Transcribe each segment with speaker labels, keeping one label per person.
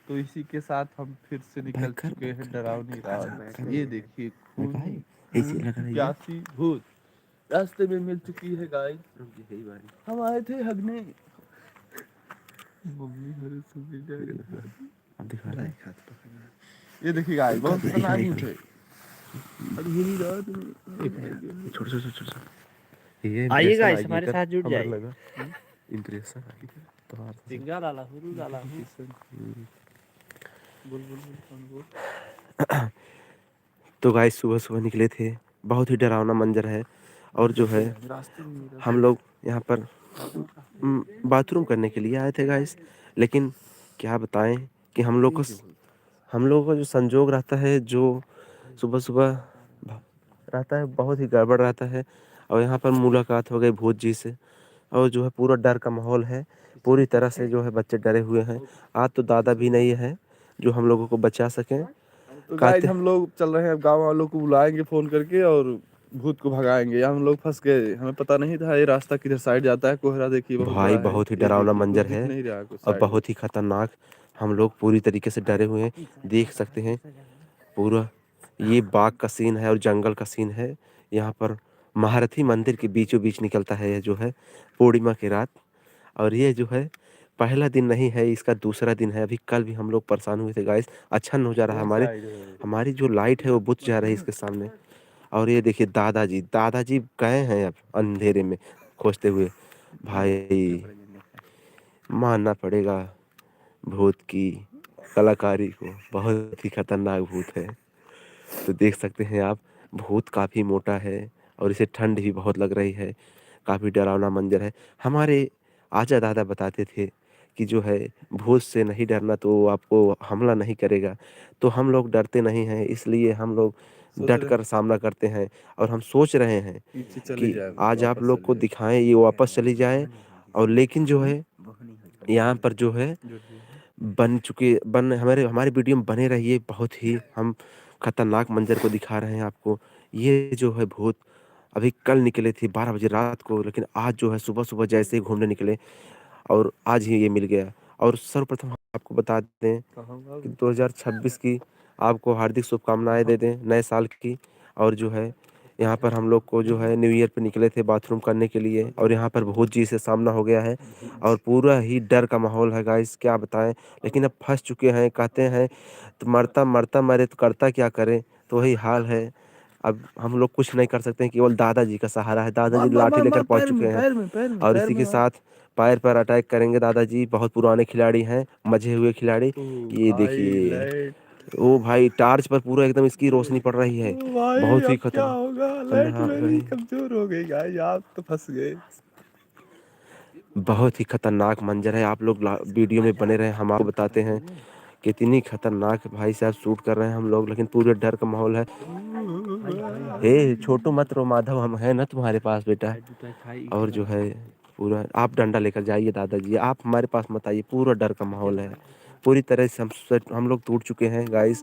Speaker 1: तो इसी के साथ हम फिर से निकल चुके हैं डरावनी रात। ये देखिए खून खून की प्यासी भूत रास्ते में मिल चुकी है गाइस। हम आए थे हगने। मम्मी हरे सुबह जाएगा।
Speaker 2: अब दिखा रहा है।
Speaker 1: ये देखिए गाइस बहुत खतरनाक भूत है। अब यही रात में
Speaker 2: छोड़ छोड़ छोड़ छोड़। ये
Speaker 3: आइए
Speaker 2: इंप्रेशन
Speaker 3: गाइस
Speaker 2: आइए
Speaker 3: हमारे
Speaker 2: कर
Speaker 3: साथ जुड़
Speaker 2: हमरे
Speaker 3: जाइए।
Speaker 2: लगा इंप्रेशन आइए तो
Speaker 3: सिंगा डाला हुरू डाला हूँ।
Speaker 1: बोल बोल बोल कौन बोल।
Speaker 2: तो गाइस सुबह सुबह निकले थे, बहुत ही डरावना मंजर है। और जो है
Speaker 1: रास्ते में मेरा
Speaker 2: हम लोग यहाँ पर बाथरूम करने के लिए आए थे गाइस, लेकिन क्या बताएं कि हम लोगों का जो संजोग रहता है, जो सुबह सुबह रहता है, बहुत ही गड़बड़ रहता है। और यहाँ पर मुलाकात हो गई भूत जी से, और जो है पूरा डर का माहौल है। पूरी तरह से जो है बच्चे डरे हुए हैं। आज तो दादा भी नहीं है जो हम लोगों को बचा सकें।
Speaker 1: तो गाइस
Speaker 2: कहते
Speaker 1: हम लोग चल रहे हैं, गांव वालों को बुलाएंगे फोन करके और भूत को भगाएंगे। यहाँ हम लोग फंस गए, हमें पता नहीं था ये रास्ता किधर साइड जाता है। कोहरा देखिए बहुत
Speaker 2: भाई
Speaker 1: बड़ा है,
Speaker 2: बहुत ही
Speaker 1: ये
Speaker 2: डरावना
Speaker 1: देखिए कुछ
Speaker 2: मंजर
Speaker 1: दिख
Speaker 2: है
Speaker 1: नहीं रहा कुछ
Speaker 2: और
Speaker 1: साइड में।
Speaker 2: बहुत ही खतरनाक। हम लोग पूरी तरीके से डरे हुए हैं, देख सकते हैं पूरा ये बाग का सीन है और जंगल का सीन है। यहाँ पर महारथी मंदिर के बीचों बीच निकलता है, ये जो है पूर्णिमा की रात। और ये जो है पहला दिन नहीं है, इसका दूसरा दिन है। अभी कल भी हम लोग परेशान हुए थे गाइस, अच्छा नहीं हो जा रहा है। हमारी जो लाइट है वो बुझ जा रही है इसके सामने। और ये देखिए दादाजी गए हैं अब अंधेरे में खोजते हुए। भाई मानना पड़ेगा भूत की कलाकारी को, बहुत ही खतरनाक भूत है। तो देख सकते हैं आप, भूत काफ़ी मोटा है और इसे ठंड भी बहुत लग रही है। काफ़ी डरावना मंजर है। हमारे आजा दादा बताते थे कि जो है भूत से नहीं डरना तो वो आपको हमला नहीं करेगा। तो हम लोग डरते नहीं हैं, इसलिए हम लोग
Speaker 1: सोच
Speaker 2: डट
Speaker 1: रहे
Speaker 2: कर सामना करते हैं। और हम सोच रहे हैं
Speaker 1: पीछे चले
Speaker 2: कि
Speaker 1: जाए,
Speaker 2: आज आप
Speaker 1: वापस
Speaker 2: लोग को
Speaker 1: चले
Speaker 2: दिखाएं, ये वापस चली जाए। और लेकिन जो है यहाँ पर जो है
Speaker 1: जाए।
Speaker 2: बन हमारे हमारे वीडियो में बने रहिए। बहुत ही हम खतरनाक मंजर को दिखा रहे हैं आपको। ये जो है भूत अभी कल निकले थे 12 बजे रात को, लेकिन आज जो है सुबह सुबह जैसे ही घूमने निकले और आज ही ये मिल गया। और सर्वप्रथम हम आपको बता दें कि 2026 की आपको हार्दिक शुभकामनाएं दे दें, नए साल की। और जो है यहाँ पर हम लोग को जो है न्यू ईयर पे निकले थे बाथरूम करने के लिए, और यहाँ पर भूत जी से सामना हो गया है और पूरा ही डर का माहौल है गाइस, क्या बताएं। लेकिन अब फंस चुके हैं, कहते हैं तो मरता मरता मरे तो करता क्या करें। तो वही हाल है। अब हम लोग कुछ नहीं कर सकते हैं, केवल दादाजी का सहारा है।
Speaker 1: मार
Speaker 2: दादाजी
Speaker 1: मार
Speaker 2: लाठी
Speaker 1: मार
Speaker 2: लेकर
Speaker 1: मार,
Speaker 2: पहुंच
Speaker 1: पैर
Speaker 2: चुके
Speaker 1: में
Speaker 2: हैं
Speaker 1: पैर में पैर में
Speaker 2: और
Speaker 1: पैर
Speaker 2: इसी
Speaker 1: में
Speaker 2: के
Speaker 1: मार।
Speaker 2: साथ पैर पर अटैक करेंगे दादाजी। बहुत पुराने खिलाड़ी हैं, मजे हुए खिलाड़ी।
Speaker 1: ओ
Speaker 2: ये
Speaker 1: भाई
Speaker 2: देखिए,
Speaker 1: लाइट।
Speaker 2: ओ भाई टार्च पर पूरा एकदम इसकी रोशनी पड़ रही है।
Speaker 1: ओ भाई
Speaker 2: बहुत ही
Speaker 1: अब क्या होगा, लाइट
Speaker 2: खतरनाक
Speaker 1: मेरी
Speaker 2: है।
Speaker 1: कमजोर हो गई गाइस, आप तो फंस गए।
Speaker 2: बहुत ही खतरनाक मंजर है। आप लोग वीडियो में बने रहे, हम आपको बताते हैं कितनी खतरनाक भाई साहब शूट कर रहे हैं हम लोग। लेकिन पूरे डर का माहौल है। हे छोटू मत रो माधव, हम है ना तुम्हारे पास बेटा। और जो है पूरा आप डंडा लेकर जाइए दादाजी, आप हमारे पास मत आइए। पूरा डर का माहौल है। पूरी तरह से हम लोग टूट चुके हैं गाइस।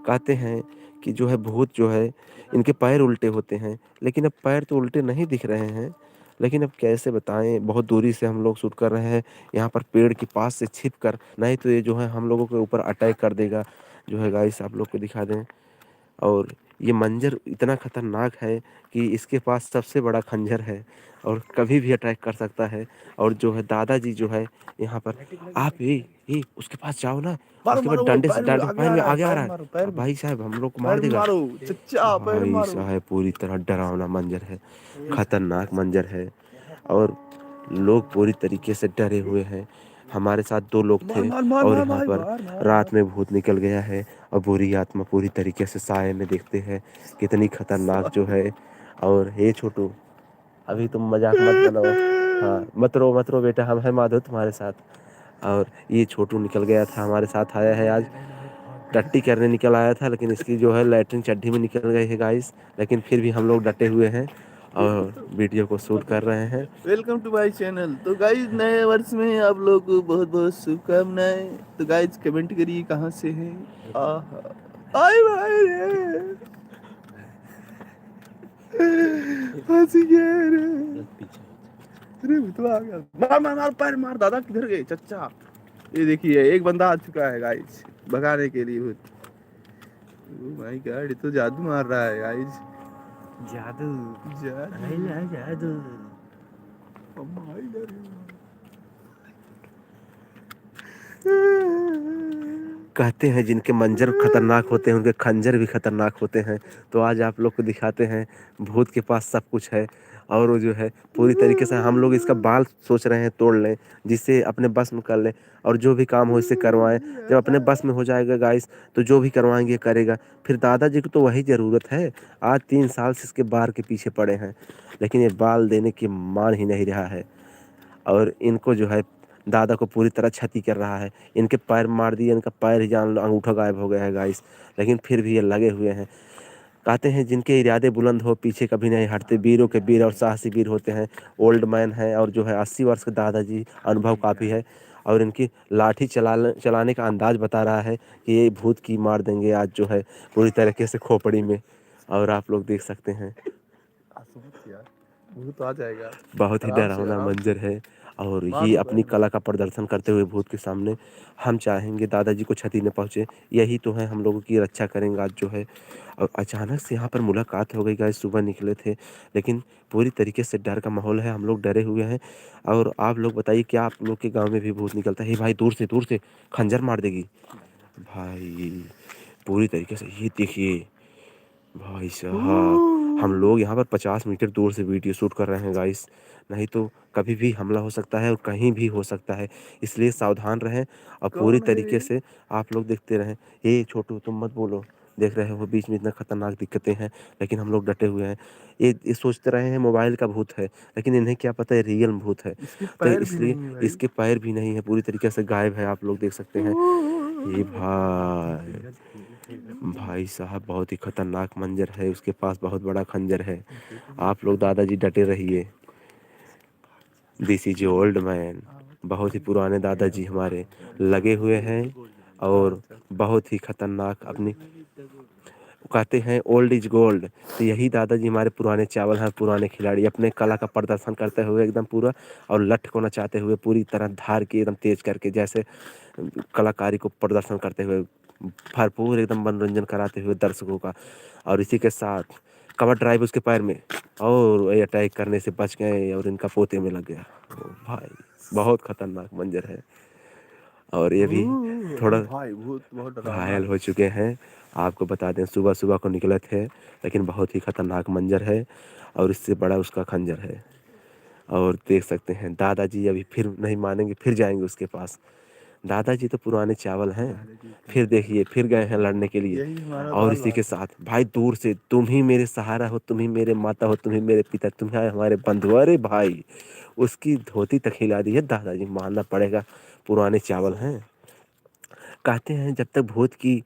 Speaker 2: कहते हैं कि जो है भूत जो है इनके पैर उल्टे होते हैं, लेकिन अब पैर तो उल्टे नहीं दिख रहे हैं। लेकिन अब कैसे बताएं, बहुत दूरी से हम लोग शूट कर रहे हैं, यहाँ पर पेड़ के पास से छिप कर, नहीं तो ये जो है हम लोगों के ऊपर अटैक कर देगा। जो है गाइस आप लोग को दिखा दें, और ये मंजर इतना खतरनाक है कि इसके पास सबसे बड़ा खंजर है और कभी भी अटैक कर सकता है। और जो है दादाजी जो है यहाँ पर, आप ही उसके पास जाओ ना,
Speaker 1: मारो
Speaker 2: उसके बाद
Speaker 1: मारो, वो
Speaker 2: डंडे से
Speaker 1: पैर में
Speaker 2: डंडे
Speaker 1: आगे आ
Speaker 2: पैर में
Speaker 1: रहा है,
Speaker 2: आगे आ
Speaker 1: पैर
Speaker 2: रहा
Speaker 1: में मारो, पैर
Speaker 2: है।
Speaker 1: में
Speaker 2: भाई साहब हम लोग को मार
Speaker 1: पैर में
Speaker 2: देगा।
Speaker 1: मारो चच्चा, पैर में
Speaker 2: भाई
Speaker 1: मारो।
Speaker 2: साहब पूरी तरह डरावना मंजर है, खतरनाक मंजर है। और लोग पूरी तरीके से डरे हुए हैं। हमारे साथ 2 लोग
Speaker 1: मार
Speaker 2: थे
Speaker 1: मार मार
Speaker 2: और
Speaker 1: मार
Speaker 2: यहाँ
Speaker 1: भाई,
Speaker 2: पर
Speaker 1: मार मार मार।
Speaker 2: रात में भूत निकल गया है और बुरी आत्मा पूरी तरीके से साए में देखते हैं कितनी खतरनाक जो है। और हे छोटू, अभी तुम मजाक मत बनाओ। हाँ मत रो बेटा, हम है माधव तुम्हारे साथ। और ये छोटू निकल गया था, हमारे साथ आया है आज। टट्टी करने निकल आया था, लेकिन इसकी जो है लैट्रिन चड्ढी में निकल गई है गाइस। लेकिन फिर भी हम लोग डटे हुए हैं और वीडियो को शूट कर रहे हैं।
Speaker 1: Welcome to my channel. तो गाइज नए वर्ष में आप लोग को बहुत बहुत शुभकामनाएं। तो गाइज कमेंट करिए कहाँ से हैं। आहा आए भाई रे, हंसी गए रे। अरे भूतवा आ गया, मार मार मार, पैर मार, दादा किधर गए चच्चा। ये देखिए एक बंदा आ चुका है गाइस भगाने के लिए भूत। ओह माय गॉड, ये तो जादू मार रहा है गाइस।
Speaker 3: जादू
Speaker 1: जादू
Speaker 3: जादू।
Speaker 2: कहते हैं जिनके मंजर खतरनाक होते हैं उनके खंजर भी खतरनाक होते हैं। तो आज आप लोग को दिखाते हैं भूत के पास सब कुछ है। और वो जो है पूरी तरीके से हम लोग इसका बाल सोच रहे हैं तोड़ लें, जिससे अपने बस में कर लें और जो भी काम हो इससे करवाएं। जब अपने बस में हो जाएगा गाइस तो जो भी करवाएंगे करेगा। फिर दादाजी को तो वही ज़रूरत है। आज 3 साल से इसके बाल के पीछे पड़े हैं, लेकिन ये बाल देने की मान ही नहीं रहा है। और इनको जो है दादा को पूरी तरह क्षति कर रहा है। इनके पैर मार दिए, इनका पैर ही जान लो अंगूठा गायब हो गया है गाइस, लेकिन फिर भी ये लगे हुए हैं। कहते हैं जिनके इरादे बुलंद हो पीछे कभी नहीं हटते, वीरों के वीर और साहसी वीर होते हैं। ओल्ड मैन है और जो है 80 वर्ष के दादाजी, अनुभव काफ़ी है। और इनकी लाठी चलाने का अंदाज बता रहा है कि ये भूत की मार देंगे आज जो है पूरी तरीके से खोपड़ी में। और आप लोग देख सकते हैं
Speaker 1: भूत आ जाएगा।
Speaker 2: बहुत ही डरावना मंजर है। और ये अपनी कला का प्रदर्शन करते हुए भूत के सामने। हम चाहेंगे दादाजी को क्षति न पहुँचे, यही तो है हम लोगों की रक्षा करेंगे आज जो है। और अचानक से यहाँ पर मुलाकात हो गई गाइस, सुबह निकले थे लेकिन पूरी तरीके से डर का माहौल है, हम लोग डरे हुए हैं। और आप लोग बताइए क्या आप लोग के गाँव में भी भूत निकलता है? भाई दूर से खंजर मार देगी भाई पूरी तरीके से। ये देखिए भाई साहब, हम लोग यहाँ पर 50 मीटर दूर से वीडियो शूट कर रहे हैं गाइस, नहीं तो कभी भी हमला हो सकता है और कहीं भी हो सकता है, इसलिए सावधान रहें और पूरी तरीके से आप लोग देखते रहें। ये छोटू तुम मत बोलो, देख रहे हो बीच में इतना खतरनाक दिक्कतें हैं, लेकिन हम लोग डटे हुए हैं। ये सोचते रहे हैं मोबाइल का भूत है, लेकिन इन्हें क्या पता है रियल भूत है। तो इसलिए इसके पैर भी नहीं है, पूरी तरीके से गायब है, आप लोग देख सकते हैं। ये भाई साहब बहुत ही खतरनाक मंजर है, उसके पास बहुत बड़ा खंजर है। आप लोग दादाजी डटे रहिए। दिस इज ओल्ड मैन, बहुत ही पुराने दादाजी हमारे लगे हुए हैं और बहुत ही खतरनाक अपनी कहते हैं ओल्ड इज गोल्ड। तो यही दादाजी हमारे पुराने चावल हैं, पुराने खिलाड़ी अपने कला का प्रदर्शन करते हुए एकदम पूरा और लठ को नचाते हुए पूरी तरह धार के एकदम तेज करके जैसे कलाकारी को प्रदर्शन करते हुए भरपूर एकदम मनोरंजन कराते हुए दर्शकों का। और इसी के साथ कवर ड्राइव उसके पैर में और ये अटैक करने से बच गए और इनका पोते में लग गया। ओ भाई बहुत खतरनाक मंजर है। और ये भी थोड़ा
Speaker 1: भाई भूत बहुत डरावना
Speaker 2: घायल
Speaker 1: है।
Speaker 2: हो चुके हैं। आपको बता दें सुबह सुबह को निकले थे, लेकिन बहुत ही खतरनाक मंजर है और इससे बड़ा उसका खंजर है। और देख सकते हैं दादाजी अभी फिर नहीं मानेंगे, फिर जाएंगे उसके पास। दादाजी तो पुराने चावल हैं, फिर देखिए फिर गए हैं लड़ने के लिए।
Speaker 1: यही हमारा
Speaker 2: और
Speaker 1: बाल
Speaker 2: इसी के
Speaker 1: बाल
Speaker 2: साथ भाई दूर से तुम ही मेरे सहारा हो, तुम ही मेरे माता हो, तुम ही मेरे पिता, तुम ही हमारे बंधु। अरे भाई उसकी धोती तक हिला दी है दादाजी, मानना पड़ेगा पुराने चावल हैं। कहते हैं जब तक भूत की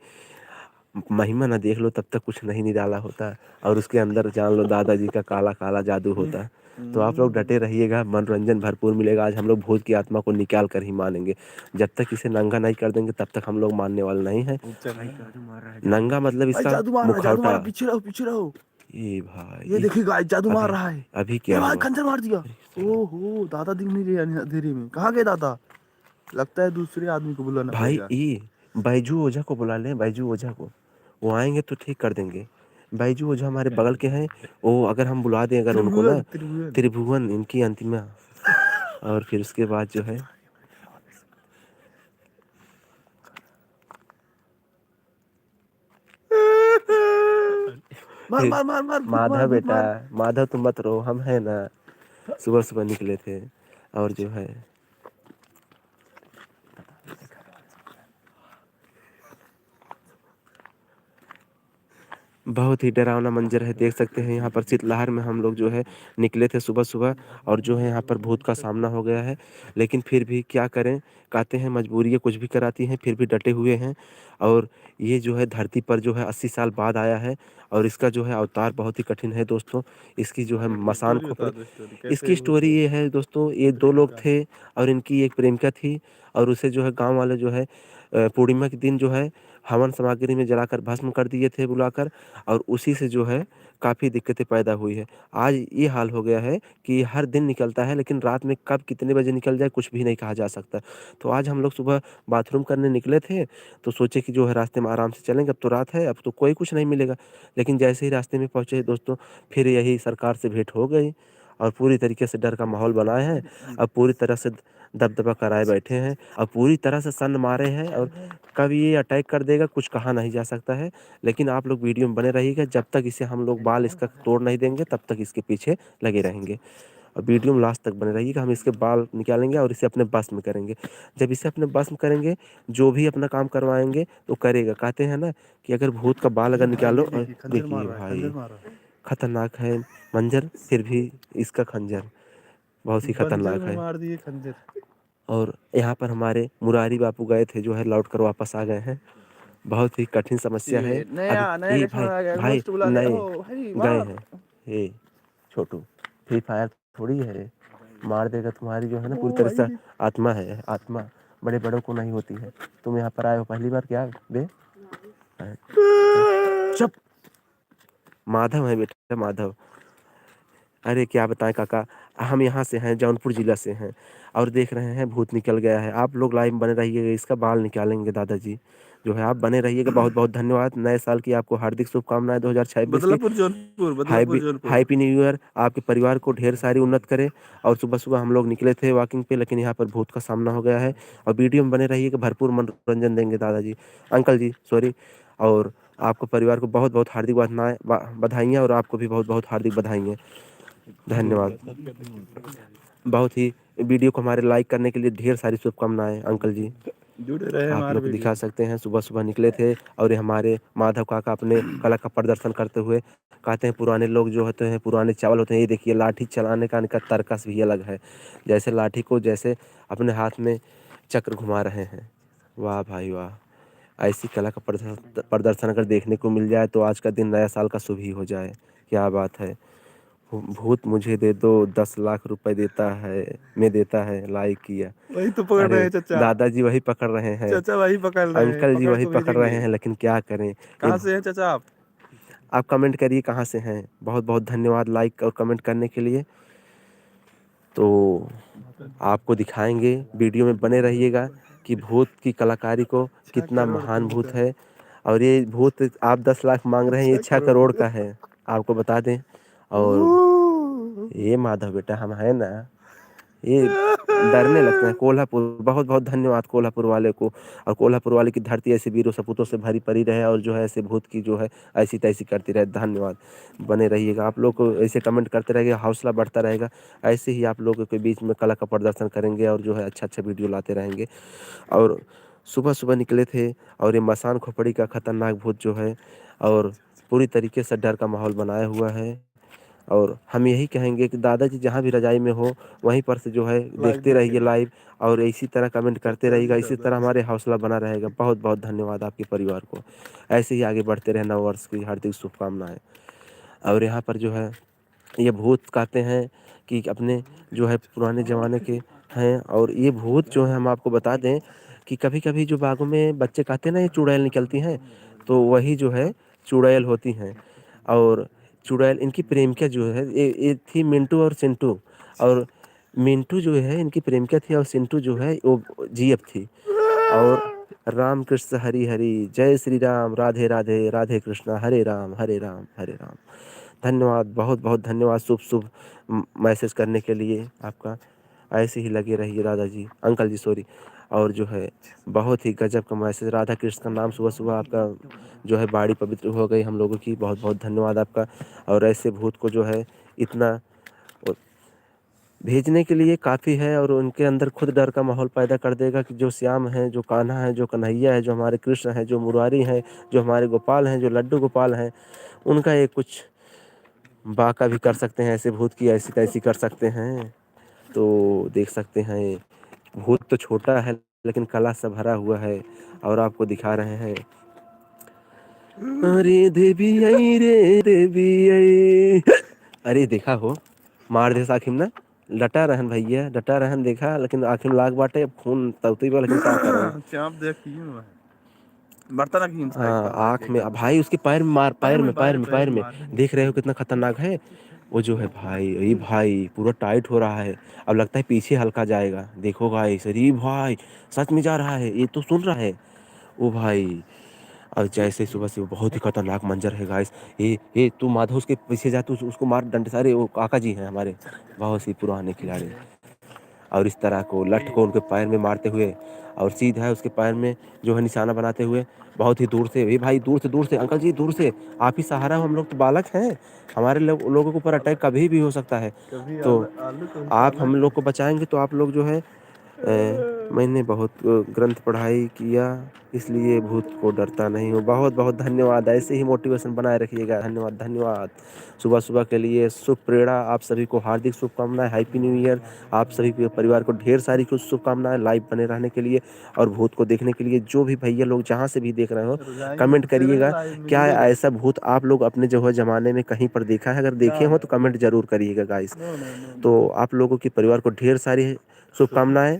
Speaker 2: महिमा ना देख लो तब तक कुछ नहीं निराला होता, और उसके अंदर जान लो दादाजी का काला काला जादू होता। तो आप लोग डटे रहिएगा, मनोरंजन भरपूर मिलेगा। आज हम लोग भूत की आत्मा को निकाल कर ही मानेंगे। जब तक इसे नंगा नहीं कर देंगे तब तक हम लोग मानने वाले नहीं हैं। नंगा मतलब
Speaker 1: भाई
Speaker 2: इसका
Speaker 1: जादू मार रहा है, जादू मार
Speaker 2: मुखौटा।
Speaker 1: रहा है, पीछे रहो पीछे रहो।
Speaker 2: ये भाई
Speaker 1: ये देखिए गाइस जादू मार रहा है।
Speaker 2: अभी
Speaker 1: ये
Speaker 2: क्या
Speaker 1: भाई
Speaker 2: हुआ?
Speaker 1: खंजर मार दिया। ओहो दादा दिख नहीं रहे अंधेरे में, कहाँ गए दादा? लगता है दूसरे आदमी को बुलाना
Speaker 2: भाई
Speaker 1: पड़ेगा।
Speaker 2: ये बैजू ओझा को बुला लें, बैजू ओझा को, वो आएंगे तो ठीक कर देंगे। बैजू ओझा हमारे बगल के हैं, वो अगर हम बुला दें अगर उनको ना,
Speaker 1: त्रिभुवन त्रिभुवन
Speaker 2: त्रिभुवन इनकी अंतिमा। और फिर उसके बाद जो है
Speaker 1: मार मार मार मार भूत मार
Speaker 2: माधव
Speaker 1: भूत
Speaker 2: बेटा,
Speaker 1: मार।
Speaker 2: माधव तुम मत रो, हम है ना, सुबह सुबह निकले थे। और जो है बहुत ही डरावना मंजर है, देख सकते हैं यहाँ पर शीतलहर में हम लोग जो है निकले थे सुबह सुबह, और जो है यहाँ पर भूत का सामना हो गया है। लेकिन फिर भी क्या करें, कहते हैं मजबूरियाँ कुछ भी कराती हैं, फिर भी डटे हुए हैं। और ये जो है धरती पर जो है 80 साल बाद आया है, और इसका जो है अवतार बहुत ही कठिन है दोस्तों। इसकी जो है मसान खोपड़ी, इसकी स्टोरी ये है दोस्तों, ये 2 लोग थे और इनकी एक प्रेमिका थी, और उसे जो है गाँव वाले जो है पूर्णिमा के दिन जो है हवन सामग्री में जलाकर भस्म कर दिए थे बुलाकर, और उसी से जो है काफ़ी दिक्कतें पैदा हुई है। आज ये हाल हो गया है कि हर दिन निकलता है, लेकिन रात में कब कितने बजे निकल जाए कुछ भी नहीं कहा जा सकता। तो आज हम लोग सुबह बाथरूम करने निकले थे, तो सोचे कि जो है रास्ते में आराम से चलेंगे, अब तो रात है, अब तो कोई कुछ नहीं मिलेगा। लेकिन जैसे ही रास्ते में पहुँचे दोस्तों, फिर यही सरकार से भेंट हो गई और पूरी तरीके से डर का माहौल बनाए हैं। अब पूरी तरह से दबदबा कराए बैठे हैं और पूरी तरह से सन मारे हैं, और कब ये अटैक कर देगा कुछ कहा नहीं जा सकता है। लेकिन आप लोग वीडियो में बने रहिएगा, जब तक इसे हम लोग बाल इसका तोड़ नहीं देंगे तब तक इसके पीछे लगे रहेंगे, और वीडियो में लास्ट तक बने रहिएगा। हम इसके बाल निकालेंगे और इसे अपने बस में करेंगे। जब इसे अपने बस में करेंगे, जो भी अपना काम करवाएंगे तो करेगा। कहते हैं ना कि अगर भूत का बाल अगर निकालो, और देखिए भाई खतरनाक है मंजर, फिर भी इसका खंजर बहुत ही खतरनाक है।
Speaker 1: मार दिए खंजर।
Speaker 2: और यहाँ पर हमारे मुरारी बापू गए थे, जो है लौट कर वापस आ गए हैं। बहुत ही कठिन समस्या है।
Speaker 1: नया
Speaker 2: अभी ये
Speaker 1: कस्टमर आ गया,
Speaker 2: भाई
Speaker 1: होस्ट बुला ले।
Speaker 2: नए
Speaker 1: ओ भाई
Speaker 2: गए
Speaker 1: मार।
Speaker 2: हैं। ये छोटू फ्री फायर थोड़ी है, मार देगा तुम्हारी जो है ना पूरी तरह से आत्मा है। आत्मा बड़े बड़ों को नहीं होती है। तुम यहाँ पर आए हो पहली बार क्या बे? चुप, माधव है बेटा, माधव। अरे क्या बताएं काका, हम यहाँ से हैं, जौनपुर जिला से हैं, और देख रहे हैं भूत निकल गया है। आप लोग लाइव बने रहिएगा, इसका बाल निकालेंगे दादाजी, जो है आप बने रहिएगा। बहुत बहुत धन्यवाद। नए साल की आपको हार्दिक शुभकामनाएं 2026 की।
Speaker 1: Badlapur Jaunpur, Badlapur Jaunpur.
Speaker 2: Happy new year. आपके परिवार को ढेर सारी उन्नत करे। और सुबह सुबह हम लोग निकले थे वॉकिंग पे, लेकिन यहाँ पर भूत का सामना हो गया है। और वीडियो में बने रहिएगा, भरपूर मनोरंजन देंगे दादाजी, अंकल जी सॉरी। और आपको परिवार को बहुत बहुत हार्दिक बधाइयाँ, और आपको भी बहुत बहुत हार्दिक बधाइयाँ। धन्यवाद। बहुत ही वीडियो को हमारे लाइक करने के लिए ढेर सारी शुभकामनाएं अंकल जी।
Speaker 1: जुड़े रहे
Speaker 2: आप
Speaker 1: हमारे
Speaker 2: लोग को
Speaker 1: वीडियो।
Speaker 2: दिखा सकते हैं, सुबह सुबह निकले थे और ये हमारे माधव काका अपने कला का प्रदर्शन करते हुए। कहते हैं पुराने लोग जो होते हैं, पुराने चावल होते हैं, ये देखिए लाठी चलाने का इनका तर्कस भी अलग है। जैसे लाठी को जैसे अपने हाथ में चक्र घुमा रहे हैं। वाह भाई वाह, ऐसी कला का प्रदर्शन अगर देखने को मिल जाए तो आज का दिन नया साल का शुभ ही हो जाए। क्या बात है। भूत मुझे दे दो 10 लाख रुपए देता है, मैं देता है, लाइक किया।
Speaker 1: वही तो पकड़ रहे
Speaker 2: अरे
Speaker 1: हैं चाचा।
Speaker 2: दादाजी वही पकड़ रहे हैं,
Speaker 1: चाचा वही पकड़ रहे हैं,
Speaker 2: अंकल जी
Speaker 1: पकड़
Speaker 2: वही
Speaker 1: को
Speaker 2: पकड़ रहे
Speaker 1: भेजेंगे।
Speaker 2: हैं, लेकिन क्या करें। ये
Speaker 1: कहाँ से हैं चाचा आप?
Speaker 2: आप कमेंट करिए कहाँ से हैं। बहुत बहुत धन्यवाद लाइक और कमेंट करने के लिए। तो आपको दिखाएंगे, वीडियो में बने रहिएगा कि भूत की कलाकारी को कितना महान भूत है। और ये भूत आप 10 लाख मांग रहे हैं, ये 6 करोड़ का है, आपको बता दें। और ये माधव बेटा हम है ना, ये डरने लगता है। कोल्हापुर, बहुत बहुत धन्यवाद कोल्हापुर वाले को। और कोल्हापुर वाले की धरती ऐसे वीरों सपूतों से भरी पड़ी रहे, और जो है ऐसे भूत की जो है ऐसी तैसी करती रहे। धन्यवाद, बने रहिएगा। आप लोग को ऐसे कमेंट करते रहेंगे, हौसला बढ़ता रहेगा। ऐसे ही आप लोगों के बीच में कला का प्रदर्शन करेंगे, और जो है अच्छा अच्छा वीडियो लाते रहेंगे। और सुबह सुबह निकले थे, और ये मसान खोपड़ी का खतरनाक भूत जो है, और पूरी तरीके से डर का माहौल बनाया हुआ है। और हम यही कहेंगे कि दादाजी जहाँ भी रजाई में हो वहीं पर से जो है देखते रहिए लाइव, और इसी तरह कमेंट करते रहिएगा। इसी तरह हमारे हौसला बना रहेगा। बहुत बहुत धन्यवाद आपके परिवार को। ऐसे ही आगे बढ़ते रहे। नव वर्ष की हार्दिक शुभकामनाएं। और यहाँ पर जो है ये भूत कहते हैं कि अपने जो है पुराने ज़माने के हैं। और ये भूत जो है हम आपको बता दें कि कभी कभी जो बागों में बच्चे कहते हैं ना ये चुड़ैल निकलती हैं, तो वही जो है चुड़ैल होती हैं। और चुड़ैल इनकी प्रेमिका जो है ये थी मिंटू और सिंटू। और मिंटू जो है इनकी प्रेमिका थी, और सिंटू जो है वो जीएफ थी। और राम कृष्ण हरि हरि, जय श्री राम, राधे राधे, राधे कृष्णा, हरे राम हरे राम हरे राम। धन्यवाद, बहुत बहुत धन्यवाद शुभ शुभ मैसेज करने के लिए आपका। ऐसे ही लगे रहिए दादाजी, अंकल जी सॉरी। और जो है बहुत ही गजब का मैसेज, राधा कृष्ण का नाम सुबह सुबह आपका जो है बाड़ी पवित्र हो गई हम लोगों की। बहुत बहुत धन्यवाद आपका। और ऐसे भूत को जो है इतना भेजने के लिए काफ़ी है, और उनके अंदर खुद डर का माहौल पैदा कर देगा कि जो श्याम है, जो कान्हा है, जो कन्हैया है, जो हमारे कृष्ण है, जो मुरारी हैं, जो हमारे गोपाल हैं, जो लड्डू गोपाल हैं, उनका ये कुछ बाका भी कर सकते हैं। ऐसे भूत की ऐसी तैसी कर सकते हैं। तो देख सकते हैं भूत तो छोटा है लेकिन कला से भरा हुआ है, और आपको दिखा रहे हैं। अरे देवी आई रे देवी आई, अरे देखा हो मार दे साकिम ना, डटा रहन भैया, डटा रहन, देखा लेकिन आखिर लाग बाटे, अब खून तौती बा, लेकिन क्या करें।
Speaker 1: चाप देखिए ना बर्तन की हिंसा एक
Speaker 2: हाँ,
Speaker 1: पर लाके
Speaker 2: आँख में
Speaker 1: एकदम
Speaker 2: भाई, उसके पैर में मार, पैर में, पैर में,
Speaker 1: पैर
Speaker 2: पैर में
Speaker 1: मार रहे
Speaker 2: देख रहे हो कितना खतरनाक है वो जो है भाई। ये भाई पूरा टाइट हो रहा है, अब लगता है पीछे हल्का जाएगा, देखो गाइस। अरे भाई सच में जा रहा है, ये तो सुन रहा है ओ भाई। और जैसे सुबह से बहुत ही खतरनाक मंजर है गाइस। ये तू माधव उसके पीछे जा, तू उसको मार डंडे सारे। वो काका जी हैं हमारे, बहुत ही पुराने खिलाड़ी, और इस तरह को लठ को उनके पैर में मारते हुए और सीधा है उसके पैर में जो है निशाना बनाते हुए बहुत ही दूर से। ये भाई दूर से अंकल जी, दूर से आप ही सहारा हो, हम लोग तो बालक हैं, हमारे लोगों के ऊपर अटैक कभी भी हो सकता है।
Speaker 1: कभी
Speaker 2: तो
Speaker 1: आलू कभी
Speaker 2: आप हम
Speaker 1: पालक।
Speaker 2: लोग को बचाएंगे तो आप लोग जो है मैंने बहुत ग्रंथ पढ़ाई किया, इसलिए भूत को डरता नहीं हूँ। बहुत बहुत धन्यवाद, ऐसे ही मोटिवेशन बनाए रखिएगा। धन्यवाद धन्यवाद। सुबह सुबह के लिए शुभ प्रेरणा, आप सभी को हार्दिक शुभकामनाएं, हैप्पी न्यू ईयर। आप सभी के परिवार को ढेर सारी कुछ शुभकामनाएं लाइव बने रहने के लिए और भूत को देखने के लिए। जो भी भैया लोग जहाँ से भी देख रहे हो
Speaker 1: रजाई में
Speaker 2: कमेंट
Speaker 1: घुसे रहे
Speaker 2: करिएगा,
Speaker 1: लाइव में
Speaker 2: क्या
Speaker 1: जुड़े रहे।
Speaker 2: ऐसा भूत आप लोग अपने जो है जमाने में कहीं पर देखा है? अगर देखे हो तो कमेंट जरूर करिएगा गाइस।
Speaker 1: नो नो नो
Speaker 2: तो आप लोगों के परिवार को ढेर सारी शुभकामनाएं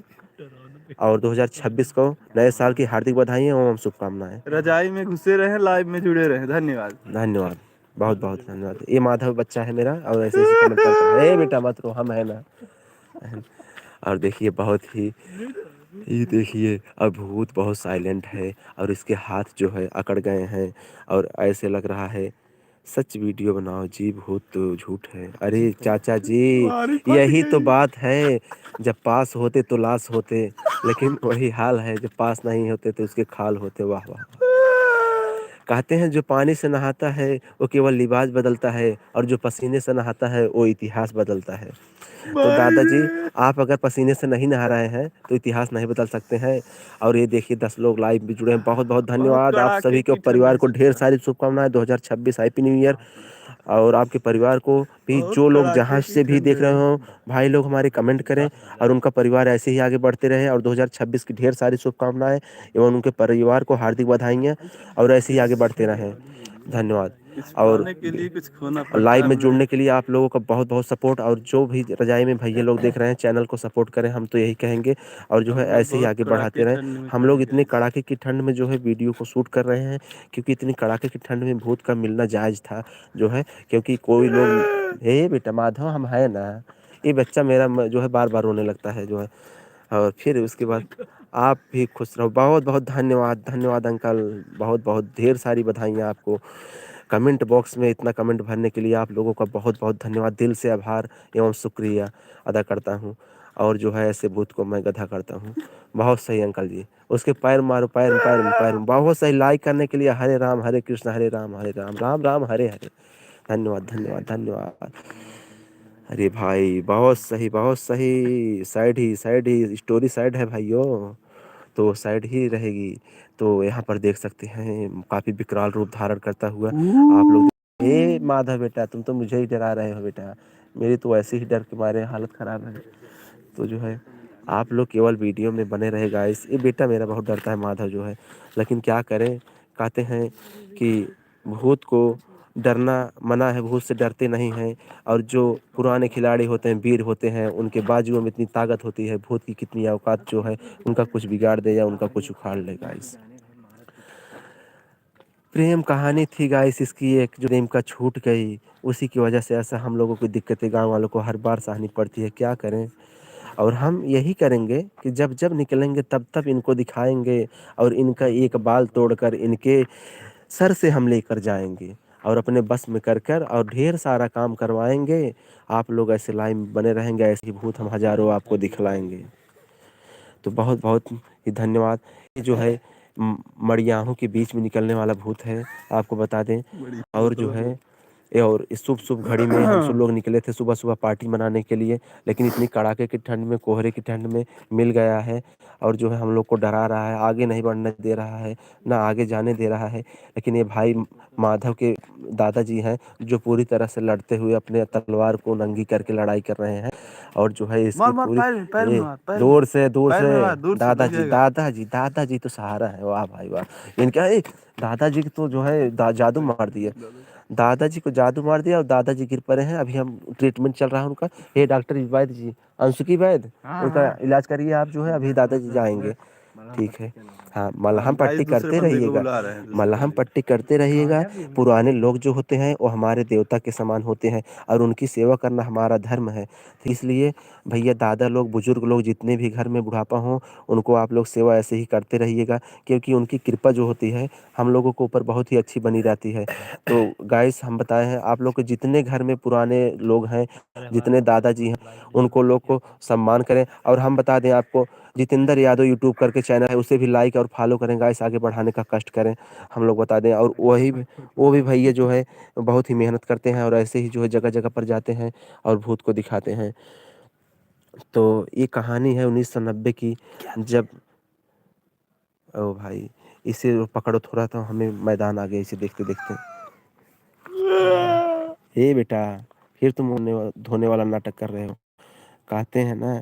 Speaker 2: और 2026 को नए साल की हार्दिक बधाई एवं शुभकामनाएं।
Speaker 1: रजाई में घुसे रहे लाइव में जुड़े रहे। धन्यवाद।
Speaker 2: धन्यवाद, बहुत बहुत धन्यवाद। ये माधव बच्चा है मेरा और ऐसे ऐसे कमेंट करता है। ए बेटा मत रो, हम है ना। और देखिए बहुत ही, ये देखिए अब भूत बहुत साइलेंट है और इसके हाथ जो है अकड़ गए हैं और ऐसे लग रहा है सच वीडियो बनाओ जी, भूत तो झूठ है। अरे चाचा जी,
Speaker 1: हमारी फट
Speaker 2: यही तो
Speaker 1: गई।
Speaker 2: बात है, जब पास होते तो लाश होते, लेकिन वही हाल है, जब पास नहीं होते तो उसके खाल होते। वाह वाह। कहते हैं जो पानी से नहाता है वो केवल लिबास बदलता है और जो पसीने से नहाता है वो इतिहास बदलता है। तो दादाजी, आप अगर पसीने से नहीं नहा रहे हैं तो इतिहास नहीं बदल सकते हैं। और ये देखिए 10 लोग लाइव भी जुड़े हैं, बहुत बहुत
Speaker 1: बहुत
Speaker 2: धन्यवाद। आप
Speaker 1: कड़ाके
Speaker 2: सभी के
Speaker 1: की ठंड
Speaker 2: परिवार
Speaker 1: में
Speaker 2: को ढेर
Speaker 1: चुका है।
Speaker 2: सारी शुभकामनाएं, 2026 हैप्पी न्यू ईयर। और आपके परिवार को भी,
Speaker 1: बहुत
Speaker 2: जो लोग जहाँ
Speaker 1: कड़ाके की
Speaker 2: से भी
Speaker 1: ठंड
Speaker 2: देख रहे
Speaker 1: है।
Speaker 2: हो भाई लोग, हमारे कमेंट करें और उनका परिवार ऐसे ही आगे बढ़ते रहे। और 2026 की ढेर सारी शुभकामनाएं एवं उनके परिवार को हार्दिक बधाइयाँ और ऐसे ही आगे बढ़ते रहें। धन्यवाद।
Speaker 1: कुछ
Speaker 2: और
Speaker 1: पाने के लिए कुछ खोना पड़ता
Speaker 2: लाइव
Speaker 1: है
Speaker 2: में
Speaker 1: भाई।
Speaker 2: जुड़ने के लिए आप लोगों का बहुत बहुत सपोर्ट, और जो भी रजाई में भैया लोग देख रहे हैं चैनल को सपोर्ट करें, हम तो यही कहेंगे। और जो है
Speaker 1: हम लोग
Speaker 2: ऐसे ही
Speaker 1: बहुत
Speaker 2: आगे
Speaker 1: कड़ाके
Speaker 2: बढ़ाते रहें।
Speaker 1: ठंड में
Speaker 2: हम
Speaker 1: जुड़े
Speaker 2: लोग
Speaker 1: हैं।
Speaker 2: इतने कड़ाके की ठंड में जो है वीडियो को शूट कर रहे हैं क्योंकि इतनी कड़ाके की ठंड में भूत का मिलना जायज़ था जो है, क्योंकि कोई लोग, हे बेटा माधव हम है ना। ये बच्चा मेरा जो है बार बार रोने लगता है जो है। और फिर उसके बाद आप भी खुश रहो। बहुत बहुत धन्यवाद, धन्यवाद अंकल, बहुत बहुत ढेर सारी बधाइयाँ आपको। कमेंट बॉक्स में इतना कमेंट भरने के लिए आप लोगों का बहुत बहुत धन्यवाद, दिल से आभार एवं शुक्रिया अदा करता हूँ। और जो है ऐसे भूत को मैं गधा करता हूँ। बहुत सही अंकल जी, उसके पैर मारो, पैर में, पैर में, पैर में। बहुत सही। लाइक करने के लिए हरे राम हरे कृष्ण, हरे राम हरे राम, राम राम हरे हरे। धन्यवाद धन्यवाद धन्यवाद। अरे भाई बहुत सही, बहुत सही। साइड ही स्टोरी साइड है भाइयों, तो साइड ही रहेगी। तो यहाँ पर देख सकते हैं काफी विकराल रूप धारण करता हुआ आप लोग। ए माधव बेटा, तुम तो मुझे ही डरा रहे हो बेटा, मेरी तो ऐसे ही डर के मारे हालत खराब है। तो जो है आप लोग केवल वीडियो में बने रहे गाइस। ये बेटा मेरा बहुत डरता है माधव जो है, लेकिन क्या करें, कहते हैं कि भूत को डरना मना है, भूत से डरते नहीं हैं। और जो पुराने खिलाड़ी होते हैं, वीर होते हैं, उनके बाजुओं में इतनी ताकत होती है, भूत की कितनी औकात जो है उनका कुछ बिगाड़ दे या उनका कुछ उखाड़ ले गाइस। प्रेम कहानी थी गाइस इसकी एक, जो प्रेम का छूट गई, उसी की वजह से ऐसा हम लोगों को दिक्कतें गांव वालों को हर बार सहनी पड़ती है। क्या करें। और हम यही करेंगे कि जब जब निकलेंगे तब तब इनको दिखाएंगे और इनका एक बाल तोड़कर इनके सर से हम लेकर जाएंगे और अपने बस में कर कर और ढेर सारा काम करवाएंगे। आप लोग ऐसे लाइन बने रहेंगे, ऐसे ही भूत हम हजारों आपको दिखलाएंगे। तो बहुत बहुत ही धन्यवाद। ये जो है मड़ियाहों के बीच में निकलने वाला भूत है, आपको बता दें।
Speaker 1: बड़ी
Speaker 2: और जो है और इस शुभ शुभ घड़ी में हम सब लोग निकले थे सुबह सुबह पार्टी मनाने के लिए, लेकिन इतनी कड़ाके की ठंड में, कोहरे की ठंड में मिल गया है और जो है हम लोग को डरा रहा है, आगे नहीं बढ़ने दे रहा है, ना आगे जाने दे रहा है। लेकिन ये भाई माधव के दादाजी हैं जो पूरी तरह से लड़ते हुए अपने तलवार को नंगी करके लड़ाई कर रहे हैं। और जो है इसकी
Speaker 1: मार मार
Speaker 2: पूरी,
Speaker 1: पैर में
Speaker 2: ये
Speaker 1: मार, पैर में।
Speaker 2: दूर से दूर
Speaker 1: पैर
Speaker 2: से
Speaker 1: में मार, दूर से लग
Speaker 2: दादाजी
Speaker 1: जाएगा।
Speaker 2: दादाजी दादाजी तो सहारा है। वाह भाई वाह, इनका दादाजी तो जो है जादू मार दिए। दादाजी को जादू मार दिया और दादाजी गिर पड़े हैं। अभी हम ट्रीटमेंट चल रहा है उनका। ये डॉक्टर वैद्य जी, अंशुकी वैद्य, उनका इलाज करिए आप जो है। अभी दादाजी जाएंगे, ठीक है। हाँ, मलहम
Speaker 1: गाइस
Speaker 2: पट्टी
Speaker 1: दूसरे
Speaker 2: करते
Speaker 1: बंदे को
Speaker 2: रहिएगा,
Speaker 1: बुला रहे हैं, दूसरे
Speaker 2: मलहम
Speaker 1: बंदे
Speaker 2: पट्टी करते रहिएगा। पुराने लोग जो होते हैं वो हमारे देवता के समान होते हैं और उनकी सेवा करना हमारा धर्म है। तो इसलिए भैया, दादा लोग, बुजुर्ग लोग जितने भी घर में बुढ़ापा हों, उनको आप लोग सेवा ऐसे ही करते रहिएगा, क्योंकि उनकी कृपा जो होती है हम लोगों के ऊपर बहुत ही अच्छी बनी रहती है। तो गाइस, हम बताए हैं आप लोग को, जितने घर में पुराने लोग हैं, जितने दादाजी हैं, उनको लोग को सम्मान करें। और हम बता दें आपको, जितेंद्र यादव यूट्यूब करके चैनल है, उसे भी लाइक और फॉलो करें गाइस, आगे बढ़ाने का कष्ट करें, हम लोग बता दें। और वो भी भैया जो है बहुत ही मेहनत करते हैं और ऐसे ही जो है जगह जगह पर जाते हैं और भूत को दिखाते हैं। तो ये कहानी है 1990 की, जब, ओ भाई, इसे पकड़ो थोड़ा, तो हमें मैदान आ गया इसे देखते देखते। ए बेटा, फिर तुम धोने वाला नाटक कर रहे हो। कहते हैं ना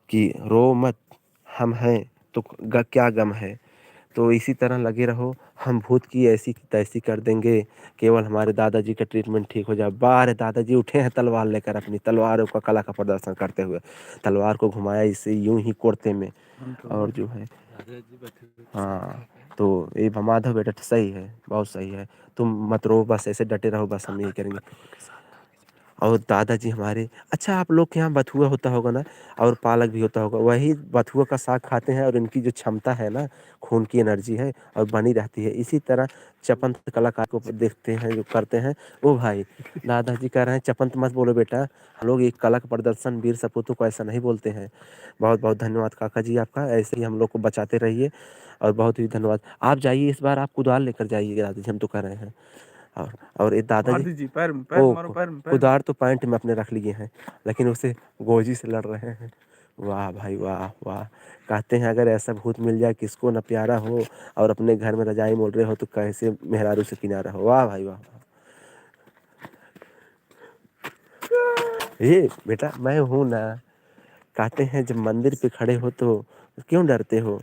Speaker 2: कि रो मत, हम हैं तो क्या गम है। तो इसी तरह लगे रहो, हम भूत की ऐसी की तैसी कर देंगे, केवल हमारे दादाजी का ट्रीटमेंट ठीक हो जाए। बाहर दादाजी उठे हैं तलवार लेकर, अपनी तलवारों का कला का प्रदर्शन करते हुए, तलवार को घुमाया इसे यूं ही कोड़ते में, और जो है, हाँ। तो ये माधव बेटा सही है, बहुत सही है। तुम मत रो, बस ऐसे डटे रहो, बस हम यही करेंगे। और दादाजी हमारे, अच्छा, आप लोग के यहाँ बथुआ होता होगा ना, और पालक भी होता होगा। वही बथुआ का साग खाते हैं और इनकी जो क्षमता है ना, खून की एनर्जी है और बनी रहती है। इसी तरह चपंत कलाकार को देखते हैं जो करते हैं। ओ भाई, दादाजी कह रहे हैं चपंत मत बोलो बेटा, हम लोग एक कला का प्रदर्शन, वीर सपूतों को ऐसा नहीं बोलते हैं। बहुत बहुत धन्यवाद काका जी आपका, ऐसे ही हम लोग को बचाते रहिए। और बहुत ही धन्यवाद। आप जाइए, इस बार आप कुदाल लेकर जाइए दादाजी, हम तो कर रहे हैं। और और ये
Speaker 1: मार
Speaker 2: दादाजी,
Speaker 1: दीजिए, पैर में पैर
Speaker 2: ओ
Speaker 1: मारो, पैर में पैर में।
Speaker 2: कुदार तो पैंट में अपने रख लिए हैं, लेकिन उसे गोजी से लड़ रहे हैं। वाह भाई वाह वाह। कहते हैं अगर ऐसा भूत मिल जाए किसको न प्यारा हो, और अपने घर में रजाई मोल रहे हो तो कैसे मेहरारू से किनारा हो। वाह भाई वाह। ये बेटा मैं हूं ना। कहते हैं जब मंदिर पे खड़े हो तो क्यों डरते हो,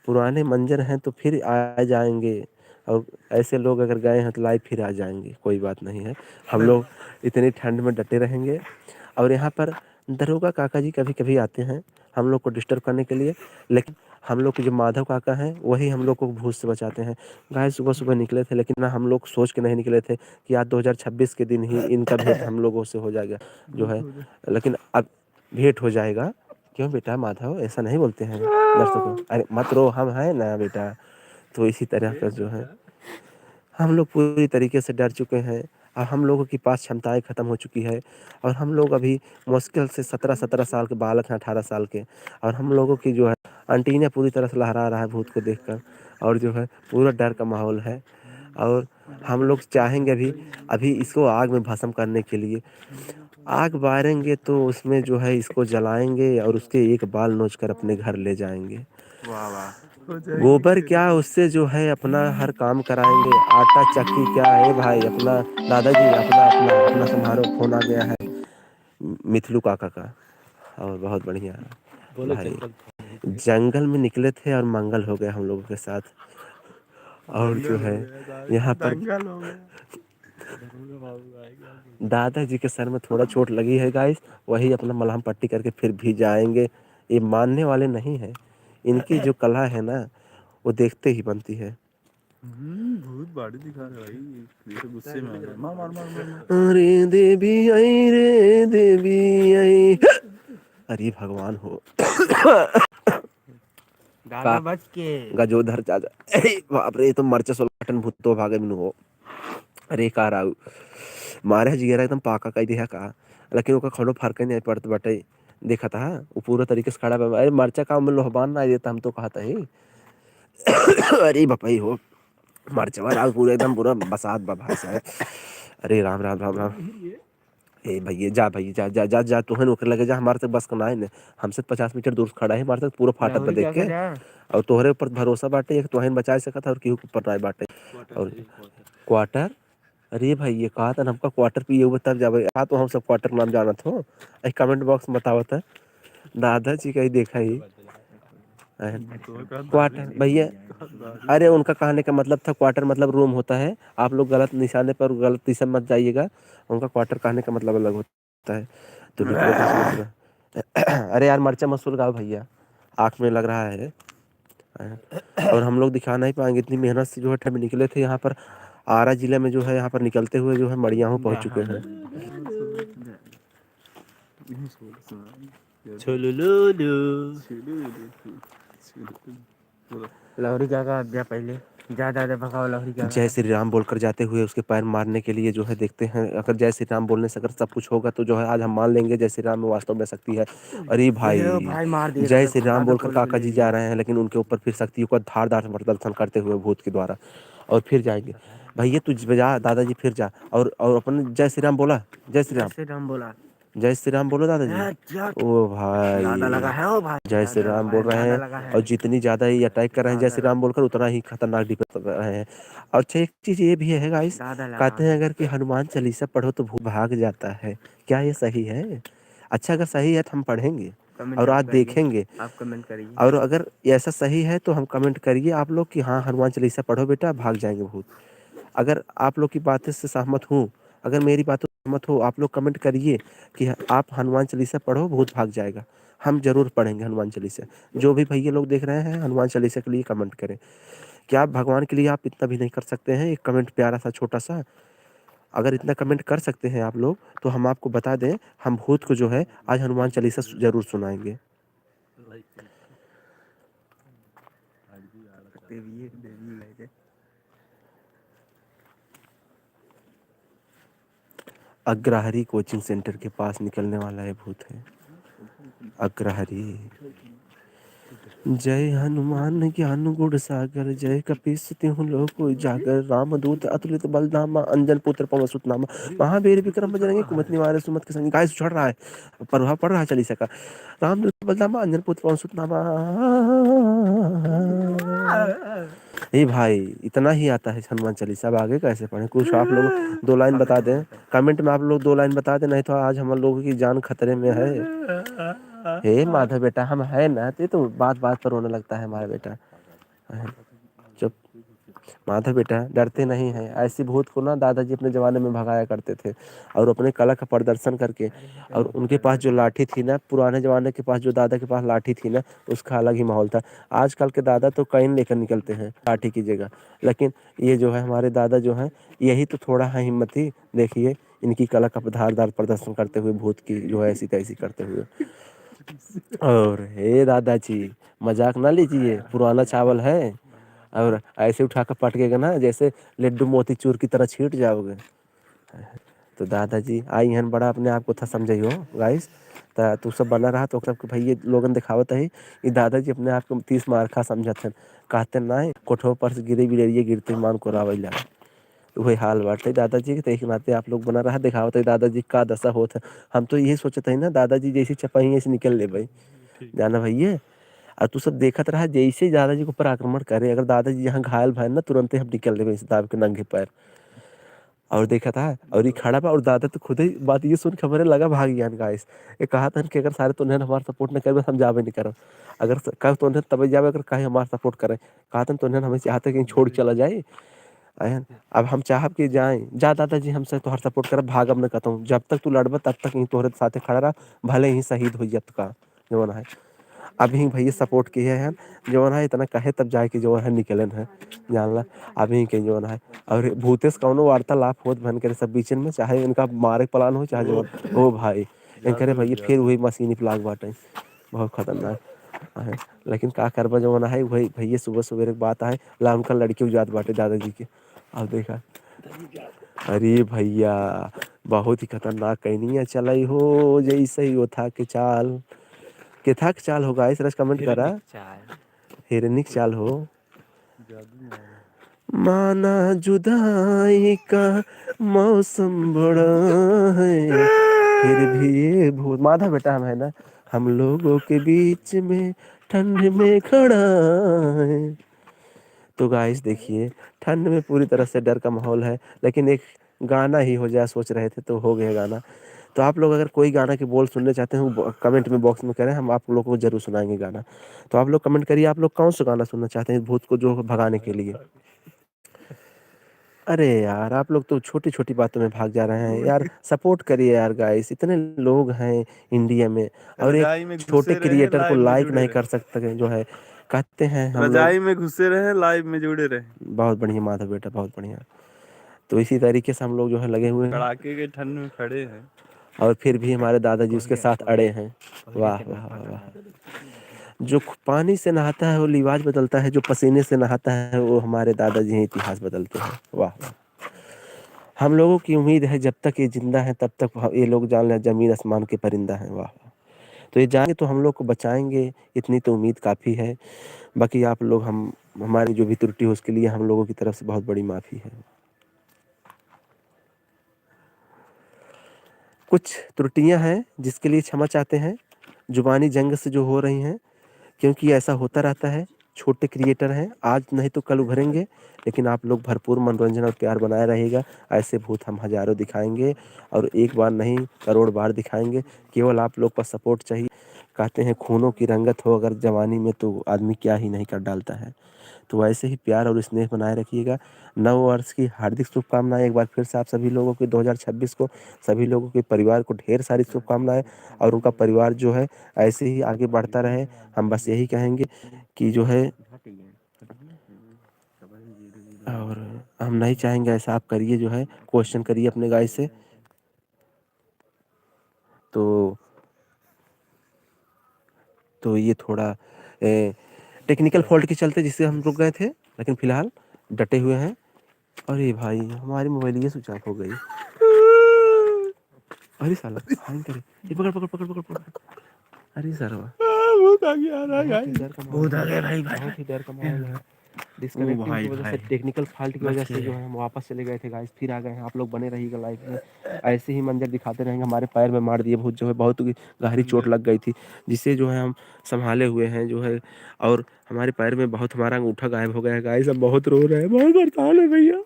Speaker 2: पुराने मंजर हैं तो फिर आ जाएंगे, और ऐसे लोग अगर गए हैं तो लाइव फिर आ जाएंगे, कोई बात नहीं है। हम लोग इतनी ठंड में डटे रहेंगे। और यहाँ पर दरोगा काका जी कभी कभी आते हैं हम लोग को डिस्टर्ब करने के लिए, लेकिन हम लोग के जो माधव काका हैं वही हम लोग को भूत से बचाते हैं। गाय सुबह सुबह निकले थे, लेकिन ना हम लोग सोच के नहीं निकले थे कि आज 2026 के दिन ही इनका भेंट हम लोगों से हो जाएगा जो है। लेकिन अब भेंट हो जाएगा। क्यों बेटा माधव, ऐसा नहीं बोलते हैं दर्शकों, अरे मत रो, हम हैं ना बेटा। तो इसी तरह का जो है, हम लोग पूरी तरीके से डर चुके हैं और हम लोगों के पास क्षमताएं खत्म हो चुकी है। और हम लोग अभी मुश्किल से 17-17 साल के बालक हैं, 18 साल के, और हम लोगों की जो है अंटीना पूरी तरह से लहरा रहा है भूत को देखकर, और जो है पूरा डर का माहौल है। और हम लोग चाहेंगे अभी अभी इसको आग में भस्म करने के लिए, आग बारेंगे तो उसमें जो है इसको जलाएंगे और उसके एक बाल नोच कर अपने घर ले जाएंगे।
Speaker 1: वाह वाह, हो जाएगी
Speaker 2: गोबर
Speaker 1: खेती।
Speaker 2: क्या, उससे जो है अपना हर काम कराएंगे। आटा चक्की क्या है भाई, अपना दादाजी अपना अपना अपना समारोह फोन आ गया है मिथलू काका का। और बहुत बढ़िया भाई, जंगल में निकले थे और मंगल हो गया हम लोगों के साथ। और जो
Speaker 1: दंगल हो
Speaker 2: है
Speaker 1: गया गाइस,
Speaker 2: यहाँ पर
Speaker 1: दंगल हो गया।
Speaker 2: दादाजी के सर में थोड़ा चोट लगी है गाइस, वही अपना मलहम पट्टी करके फिर भी जाएंगे। ये मानने वाले नहीं हैं, इनकी जो कला है ना वो देखते ही बनती है।
Speaker 1: भूत बाड़ी दिखा रहे भाई, ये तो गुस्से में आ गए। मार मार मार मार मार।
Speaker 2: अरे देवी आई रे देवी आई, अरे भगवान हो।
Speaker 3: दादा बच के
Speaker 2: गजोधर चाचा, अरे बाप रे, ये तो मरचे सोलटन भूत तो भागे मिनु हो। अरे का राव मारे जिगरा एकदम पाका कई दिया का, लेकिन ओका खड़ो फरक नहीं पड़त बटे। देखा था वो पूरा तरीके से खड़ा बा। अरे मरचा का में लोहबान ना देता, हम तो कहता है। अरे बपाई हो, मरचवा राव पूरा एकदम पूरा बसात बा भाई साहब। अरे राम राम राम राम। ए भैया जा, भैया जा जा जा जा, तुहन ओकर लगे जा, हमारे तक बस का ना है ने। हमसे 50 मीटर दूर खड़ा है, हमारे तक पूरा फाटत बा
Speaker 3: राहुल
Speaker 2: देख
Speaker 3: क्या
Speaker 2: के।
Speaker 3: करा
Speaker 2: और तोहरे ऊपर भरोसा बाटे, एक तुहन बचा सकता और केहू के ऊपर ना बाटे। और क्वार्टर, अरे भाई ये कहा था हमका क्वार्टर पिए हुए तब जावे। हाँ तो हम सब क्वार्टर नाम जानत हो, कमेंट बॉक्स में बतावत है। दादाजी का ही देखा ही। क्वार्टर भैया, अरे उनका कहने का मतलब था क्वार्टर मतलब रूम होता है। आप लोग गलत निशाने पर गलत दिशा मत जाइएगा। उनका क्वार्टर कहने का मतलब अलग होता है। तो बेटा बेटा समझ रहा। अरे यार मर्चा मत सुलगाओ भैया, आँख में लग रहा है। और हम लोग दिखा नहीं पाएंगे, इतनी मेहनत से जो है ठंड में निकले थे यहाँ पर। आरा जिले में जो है यहाँ पर निकलते हुए जो है मड़ियाहू पहुँच चुके हैं।
Speaker 3: लहरी क्या कहा दिया पहले, ज्यादा भगाओ लहरी क्या
Speaker 2: जय श्री राम बोलकर जाते हुए उसके पैर मारने के लिए जो है देखते हैं। अगर जय श्री राम बोलने से अगर सब कुछ होगा तो जो है आज हम मान लेंगे जय श्री राम में वास्तव में शक्ति है। अरे भाई
Speaker 3: भाई मार दिए
Speaker 2: जय श्री राम बोलकर काका जी जा रहे हैं, लेकिन उनके ऊपर फिर शक्तियों का धारदार प्रदर्शन करते हुए भूत के द्वारा, और फिर जाएंगे। भैया तू जा दादाजी, फिर जा। और अपन जय श्री राम बोला, जय श्री राम
Speaker 3: बोला,
Speaker 2: जय श्री राम बोलो दादाजी। ओ भाई
Speaker 3: लगा है ओ भाई,
Speaker 2: जय श्री राम बोल रहे हैं, और जितनी ज्यादा ये अटैक कर रहे हैं जय श्री राम बोलकर उतना ही खतरनाक डिफेक्ट कर रहे हैं। और अच्छा एक चीज ये भी है गाइस, कहते हैं अगर कि हनुमान चालीसा पढ़ो तो भूत भाग जाता है। क्या ये सही है? अच्छा अगर सही है तो हम पढ़ेंगे और आज देखेंगे।
Speaker 3: आप कमेंट करिए,
Speaker 2: और अगर ऐसा सही है तो हम कमेंट करिए आप लोग कि हाँ हनुमान चालीसा पढ़ो बेटा भाग जाएंगे भूत। अगर आप लोग की बातें से सहमत हूँ, अगर मेरी बातों से सहमत हो, आप लोग कमेंट करिए कि आप हनुमान चालीसा पढ़ो भूत भाग जाएगा। हम जरूर पढ़ेंगे हनुमान चालीसा। जो भी भैया लोग देख रहे हैं हनुमान चालीसा के लिए कमेंट करें। क्या आप भगवान के लिए आप इतना भी नहीं कर सकते हैं? एक कमेंट प्यारा सा छोटा सा, अगर इतना कमेंट कर सकते हैं आप लोग तो हम आपको बता दें, हम भूत को जो है आज हनुमान चालीसा जरूर सुनाएंगे। अग्रहरी कोचिंग सेंटर के पास निकलने वाला है भूत है अग्रहरी। जय हनुमान ज्ञान गुण सागर, जय कपीस तिहुँ लोक उजागर, रामदूत अतुलित बलधामा, अंजन पुत्र पवन सुत नामा, महावीर विक्रम बजरंगी, कुमति निवारय सुमति के संगी। गाइस चढ़ रहा है, प्रभाव पड़ रहा है चालीसा का। रामदूत बलधामा, अंजन पुत्र पवन सुत नामा। ए भाई इतना ही आता है हनुमान चालीसा, अब आगे कैसे पढ़े? कुछ आप लोग दो लाइन बता दें कमेंट में, आप लोग दो लाइन बता दें, नहीं तो आज हम लोगों की जान खतरे में है। हे माधव बेटा हम है ना, तो बात बात पर रोने लगता है हमारा बेटा। चुप माधव बेटा, डरते नहीं हैं। ऐसी भूत को ना दादाजी अपने जमाने में भगाया करते थे, और अपने कला का प्रदर्शन करके। और उनके पास जो लाठी थी ना, पुराने जमाने के पास जो दादा के पास लाठी थी ना, उसका अलग ही माहौल था। आजकल के दादा तो कैन लेकर निकलते हैं लाठी की जगह, लेकिन ये जो है हमारे दादा जो हैं, यही तो थोड़ा है हिम्मती। देखिए इनकी कला का धारदार प्रदर्शन करते हुए, भूत की जो है ऐसी तैसी करते हुए। और हे दादाजी मजाक ना लीजिए, पुराना चावल है, और ऐसे उठा कर पटकेगा ना जैसे लड्डू मोती चूर की तरह छीट जाओगे। तो दादाजी आई हन बड़ा अपने आप को था समझियो गाइस। तू सब बना रहा तो सबके भैया लोगन दिखावत है ये दादाजी अपने आप को 30 मार्खा समझत हैं। कहते ना कोठो पर से गिरे बिलरिए गिरते मान को रावैला। वही हाल बाटे दादाजी के, तही नाते आप लोग बना रहा दिखावत है दादाजी का दशा होता है। हम तो यही सोचते हैं ना दादाजी जैसी चपाही ऐसे निकल ले भाई, जाना भैया। और तू सब देखत रहा जैसे दादाजी के ऊपर आक्रमण करे, अगर दादाजी यहाँ घायल भय ना तुरंत ही हम निकल ले दाब के नंगे पैर। और देखा था और ये खड़ा बा, और दादा तो खुद ही बात ये सुन खबर लगा भाग गया गाइस। ये कहा था कि अगर सारे तुमने हमारा सपोर्ट नहीं करे हम जावे नहीं करो, अगर कह तुमने तब जावे, अगर कहे हमारा सपोर्ट करे। कहा था तुमने हमें चाहते कहीं छोड़ चला जाए। अहन अब हम चाहब कि जाएं, जा दादाजी हमसे तोहर सपोर्ट कर भागब न कहता हूँ। जब तक तू लड़ब तब तक ही तोहरे साथे खड़ा रहा, भले ही शहीद हो जब का जो है। अभी भैया सपोर्ट किए हैं जो है, इतना कहे तब जाए कि जो है निकलन है जानला। अभी के जो है और भूतेश कौनो वार्तालाप होत बन करे सब बीच में, चाहे इनका मारे प्लान हो चाहे जो ओ भाई इनकरे भैया फिर वही मशीनी प्लाग बाटे बहुत खतरनाक है। लेकिन का करबा जो है वही भैया सुबह सवेरे बात है ला उनका लड़की उजात बाटे दादाजी के। अब देखा अरे भैया बहुत ही खतरनाक कहनी है चलाई हो, जैसे ही वो था कि चाल के था कि चाल होगा इस रस कमेंट करा हिरनिक चाल हो। माना जुदाई का मौसम बड़ा है, फिर भी ये भूत माधा बेटा हम है ना, हम लोगों के बीच में ठंड में खड़ा है। तो गाइस देखिए ठंड में पूरी तरह से डर का माहौल है, लेकिन एक गाना ही हो जाए सोच रहे थे तो हो गया गाना। तो आप लोग अगर कोई गाना के बोल सुनने चाहते हैं वो कमेंट में बॉक्स में करें, हम आप लोगों को जरूर सुनाएंगे गाना। तो आप लोग कमेंट करिए, आप लोग कौन सा गाना सुनना चाहते हैं इस भूत को जो भगाने के लिए। अरे यार आप लोग तो छोटी छोटी बातों में भाग जा रहे हैं यार, सपोर्ट करिए यार गाइस, इतने लोग हैं इंडिया में और
Speaker 1: रजाई में
Speaker 2: एक छोटे
Speaker 1: घुसे रहे,
Speaker 2: क्रिएटर को
Speaker 1: लाइव में
Speaker 2: लाइक
Speaker 1: जुड़े
Speaker 2: नहीं
Speaker 1: रहे।
Speaker 2: कर सकते जो है, कहते हैं हम लोग।
Speaker 1: रजाई में घुसे रहे, लाइव में जुड़े रहे।
Speaker 2: बहुत बढ़िया माधव बेटा, बहुत बढ़िया। तो इसी तरीके से हम लोग जो है लगे हुए हैं
Speaker 1: कड़ाके के ठंड में खड़े हैं।
Speaker 2: और फिर भी हमारे दादाजी उसके साथ अड़े हैं। वाह वाह वाह वाह। जो पानी से नहाता है वो लिवाज बदलता है, जो पसीने से नहाता है वो हमारे दादाजी हैं इतिहास बदलते हैं। वाह वाह। हम लोगों की उम्मीद है जब तक ये जिंदा है तब तक ये लोग जान लें जमीन आसमान के परिंदा हैं। वाह। तो ये जाने तो हम लोग को बचाएंगे, इतनी तो उम्मीद काफ़ी है। बाकी आप लोग हम हमारी जो भी त्रुटि हो उसके लिए हम लोगों की तरफ से बहुत बड़ी माफ़ी है। कुछ त्रुटियां हैं जिसके लिए क्षमा चाहते हैं, जुबानी जंग से जो हो रही हैं, क्योंकि ऐसा होता रहता है। छोटे क्रिएटर हैं, आज नहीं तो कल उभरेंगे, लेकिन आप लोग भरपूर मनोरंजन और प्यार बनाए रहेगा। ऐसे भूत हम हज़ारों दिखाएंगे और एक बार नहीं करोड़ बार दिखाएंगे। केवल आप लोग का सपोर्ट चाहिए। कहते हैं खूनों की रंगत हो अगर जवानी में तो आदमी क्या ही नहीं कर डालता है। तो ऐसे ही प्यार और स्नेह बनाए रखिएगा। नव वर्ष की हार्दिक शुभकामनाएं एक बार फिर से आप सभी लोगों को 2026 को, सभी लोगों के परिवार को ढेर सारी शुभकामनाएं और उनका परिवार जो है ऐसे ही आगे बढ़ता रहे। हम बस यही कहेंगे कि जो है, और हम नहीं चाहेंगे ऐसा आप करिए, जो है क्वेश्चन करिए अपने गाइस से। तो ये थोड़ा टेक्निकल फॉल्ट के चलते जिससे हम रुक गए थे, लेकिन फिलहाल डटे हुए हैं। अरे भाई हमारी मोबाइल ये स्विच ऑफ हो गई। अरे साला फाइन करे, ये पकड़ पकड़ पकड़ पकड़ पकड़। अरे सर
Speaker 1: भूत आ गया
Speaker 2: बहुत ही डर का माहौल
Speaker 3: बहुत आ
Speaker 2: है,
Speaker 3: गया भाई
Speaker 2: बहुत ही डर का माहौल है।
Speaker 3: ओ
Speaker 2: डिस्कनेक्टिंग
Speaker 3: भाई
Speaker 2: की वजह से,
Speaker 3: भाई
Speaker 2: टेक्निकल फॉल्ट की वजह
Speaker 3: बच
Speaker 2: से जो
Speaker 3: गए।
Speaker 2: है हम वापस चले गए थे गाइस, फिर आ गए हैं। आप लोग बने रहिएगा लाइव में, ऐसे ही मंजर दिखाते रहेंगे। हमारे पैर में मार दिए भूत, जो है बहुत गहरी चोट लग गई थी, जिससे जो है हम संभाले हुए हैं जो है। और हमारे पैर में बहुत, हमारा अंगूठा गायब हो गया है गाइस, हम बहुत रो रहे हैं, बहुत परेशान है भैया।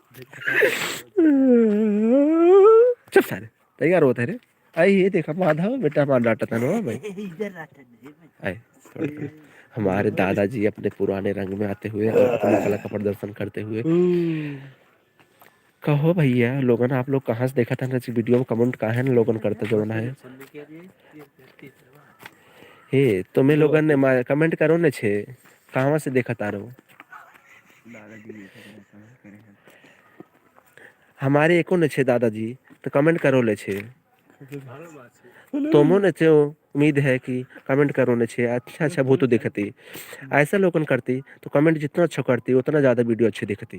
Speaker 2: चुप सारे तैयार होते रे। आई ये देखा माधव बेटा हमारा डांटा था ना भाई। आए थोड़ा हमारे दादाजी अपने पुराने रंग में आते हुए और अपनी कला का प्रदर्शन करते हुए। कहो भैया लोगन, आप लोग कहाँ से देखा था ना वीडियो में, कमेंट कहाँ है ना लोगन करता जो है। हे तुम्हें लोगन ने कमेंट करो ने छे, कहाँ से देखा तारो। हमारे एको ने छे दादाजी, तो कमेंट करो ले छे। तुमो ने छे उम्मीद है कि कमेंट करो ने छे, अच्छा अच्छा वो तो दिखती। ऐसा लोगन करती तो कमेंट जितना अच्छा करती उतना ज्यादा वीडियो अच्छी दिखती।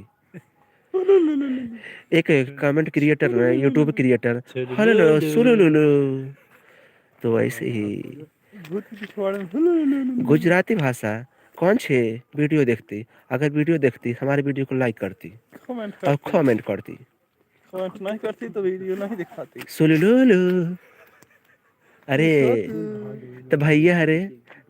Speaker 2: एक कमेंट क्रिएटर है, यूट्यूब क्रिएटर, हेलो सुलुलुलु। तो ऐसे ही गुजराती भाषा कौन छे वीडियो देखती, अगर वीडियो देखती हमारे वीडियो को लाइक करती और कमेंट करती।
Speaker 1: कमेंट नहीं करती तो वीडियो नहीं दिखाती।
Speaker 2: सुलुलुलु। अरे तो भैया अरे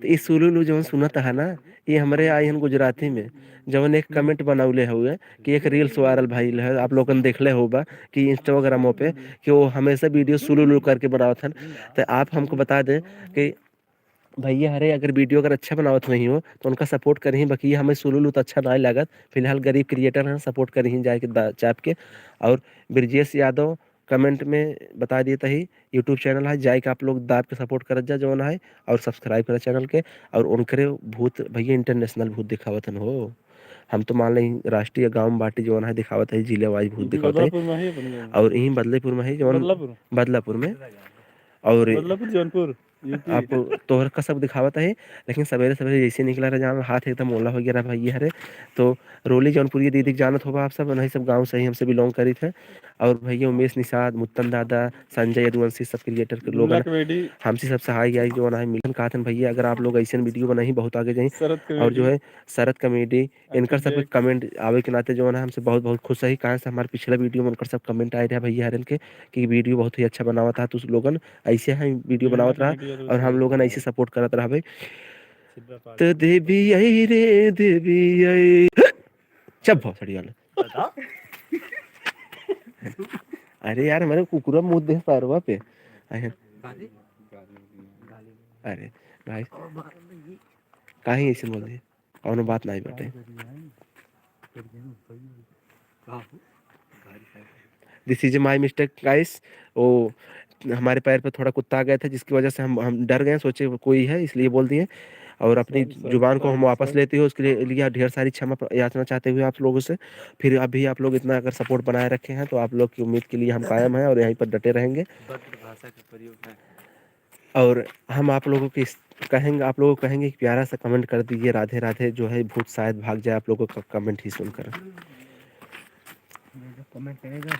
Speaker 2: तो ये सुलुलु जो सुनत है ना, ये हमारे आई हैं गुजराती में। जवन एक कमेंट बनौले हुए कि एक रील्स वायरल भाई है, आप लोगन देखले होगा कि इंस्टाग्रामों पे, कि वो हमेशा वीडियो सुलुलु करके बनावत हन। तो आप हमको बता दें कि भैया अरे अगर वीडियो अगर अच्छा बनावत नहीं हो तो उनका सपोर्ट करें, बाकी हमें सुलुलु तो अच्छा नहीं लागत। फिलहाल गरीब क्रिएटर हैं, सपोर्ट करें जाए के चाप के। और ब्रजेश यादव कमेंट में बता दिए तही यूट्यूब चैनल है, जाए के आप लोग दाब के सपोर्ट करत जा जवन है, और सब्सक्राइब करें चैनल के। और उनकरे भूत भैया इंटरनेशनल भूत दिखावत हन हो, हम तो मान लें राष्ट्रीय गांव बाटी जवन है दिखावत है, जिले वाइज भूत दिखावत है। और यहीं बदलेपुर में है जवन, बदलापुर में और
Speaker 1: बदलापुर जौनपुर
Speaker 2: आप तोहर का सब दिखावत है। लेकिन सवेरे सवेरे जैसे निकला रहा जहाँ हाथ एकदम ओला हो गया रहा भैया हरे। तो रोली जौनपुरी दीदी जानत होगा आप सब, नहीं सब गांव से ही हमसे बिलोंग करी थे। और भैया उमेश निषाद, मुत्तन दादा, संजय यदुवंशी, सब क्रिएटर के लोग हमसे सब सहाय गया जो है मिलन कहा था भैया अगर आप लोग ऐसे वीडियो बनाई बहुत आगे जाए। और जो है शरद कॉमेडी, इनकर सब कमेंट आवे के नाते जो है हमसे बहुत बहुत खुश है। कहाँ से हमारे पिछला वीडियो में उनकर सब कमेंट आए रहे भैया हरन के कि वीडियो बहुत ही अच्छा बनावा था, तो लोगन ऐसे ही वीडियो बनावत रहा और हम लोगन ऐसे सपोर्ट करत रहा भाई। तो देवी आई रे देवी आई, चुप हो सड़ी वाला। अरे यार मेरे कुकुरा मुंह दे पैरवा पे आहे अरे भाई काहे ऐसे बोल दिए कौनो बात नहीं बटे this is my mistake guys. वो हमारे पैर पे थोड़ा कुत्ता आ गया था जिसकी वजह से हम डर गए, सोचे वो कोई है इसलिए बोल दिए। और अपनी जुबान को हम वापस लेते हुए उसके लिए ढेर सारी क्षमा याचना चाहते हुए आप लोगों से। फिर अभी आप लोग इतना अगर सपोर्ट बनाए रखे हैं तो आप लोग की उम्मीद के लिए हम कायम हैं और यहीं पर डटे रहेंगे।
Speaker 3: भाषा का प्रयोग है।
Speaker 2: और हम आप लोगों की कहेंगे, आप लोगों को कहेंगे कि प्यारा सा कमेंट कर दीजिए राधे राधे, जो है भूत शायद भाग जाए आप लोगों का कमेंट ही सुनकर।
Speaker 3: कमेंट करेगा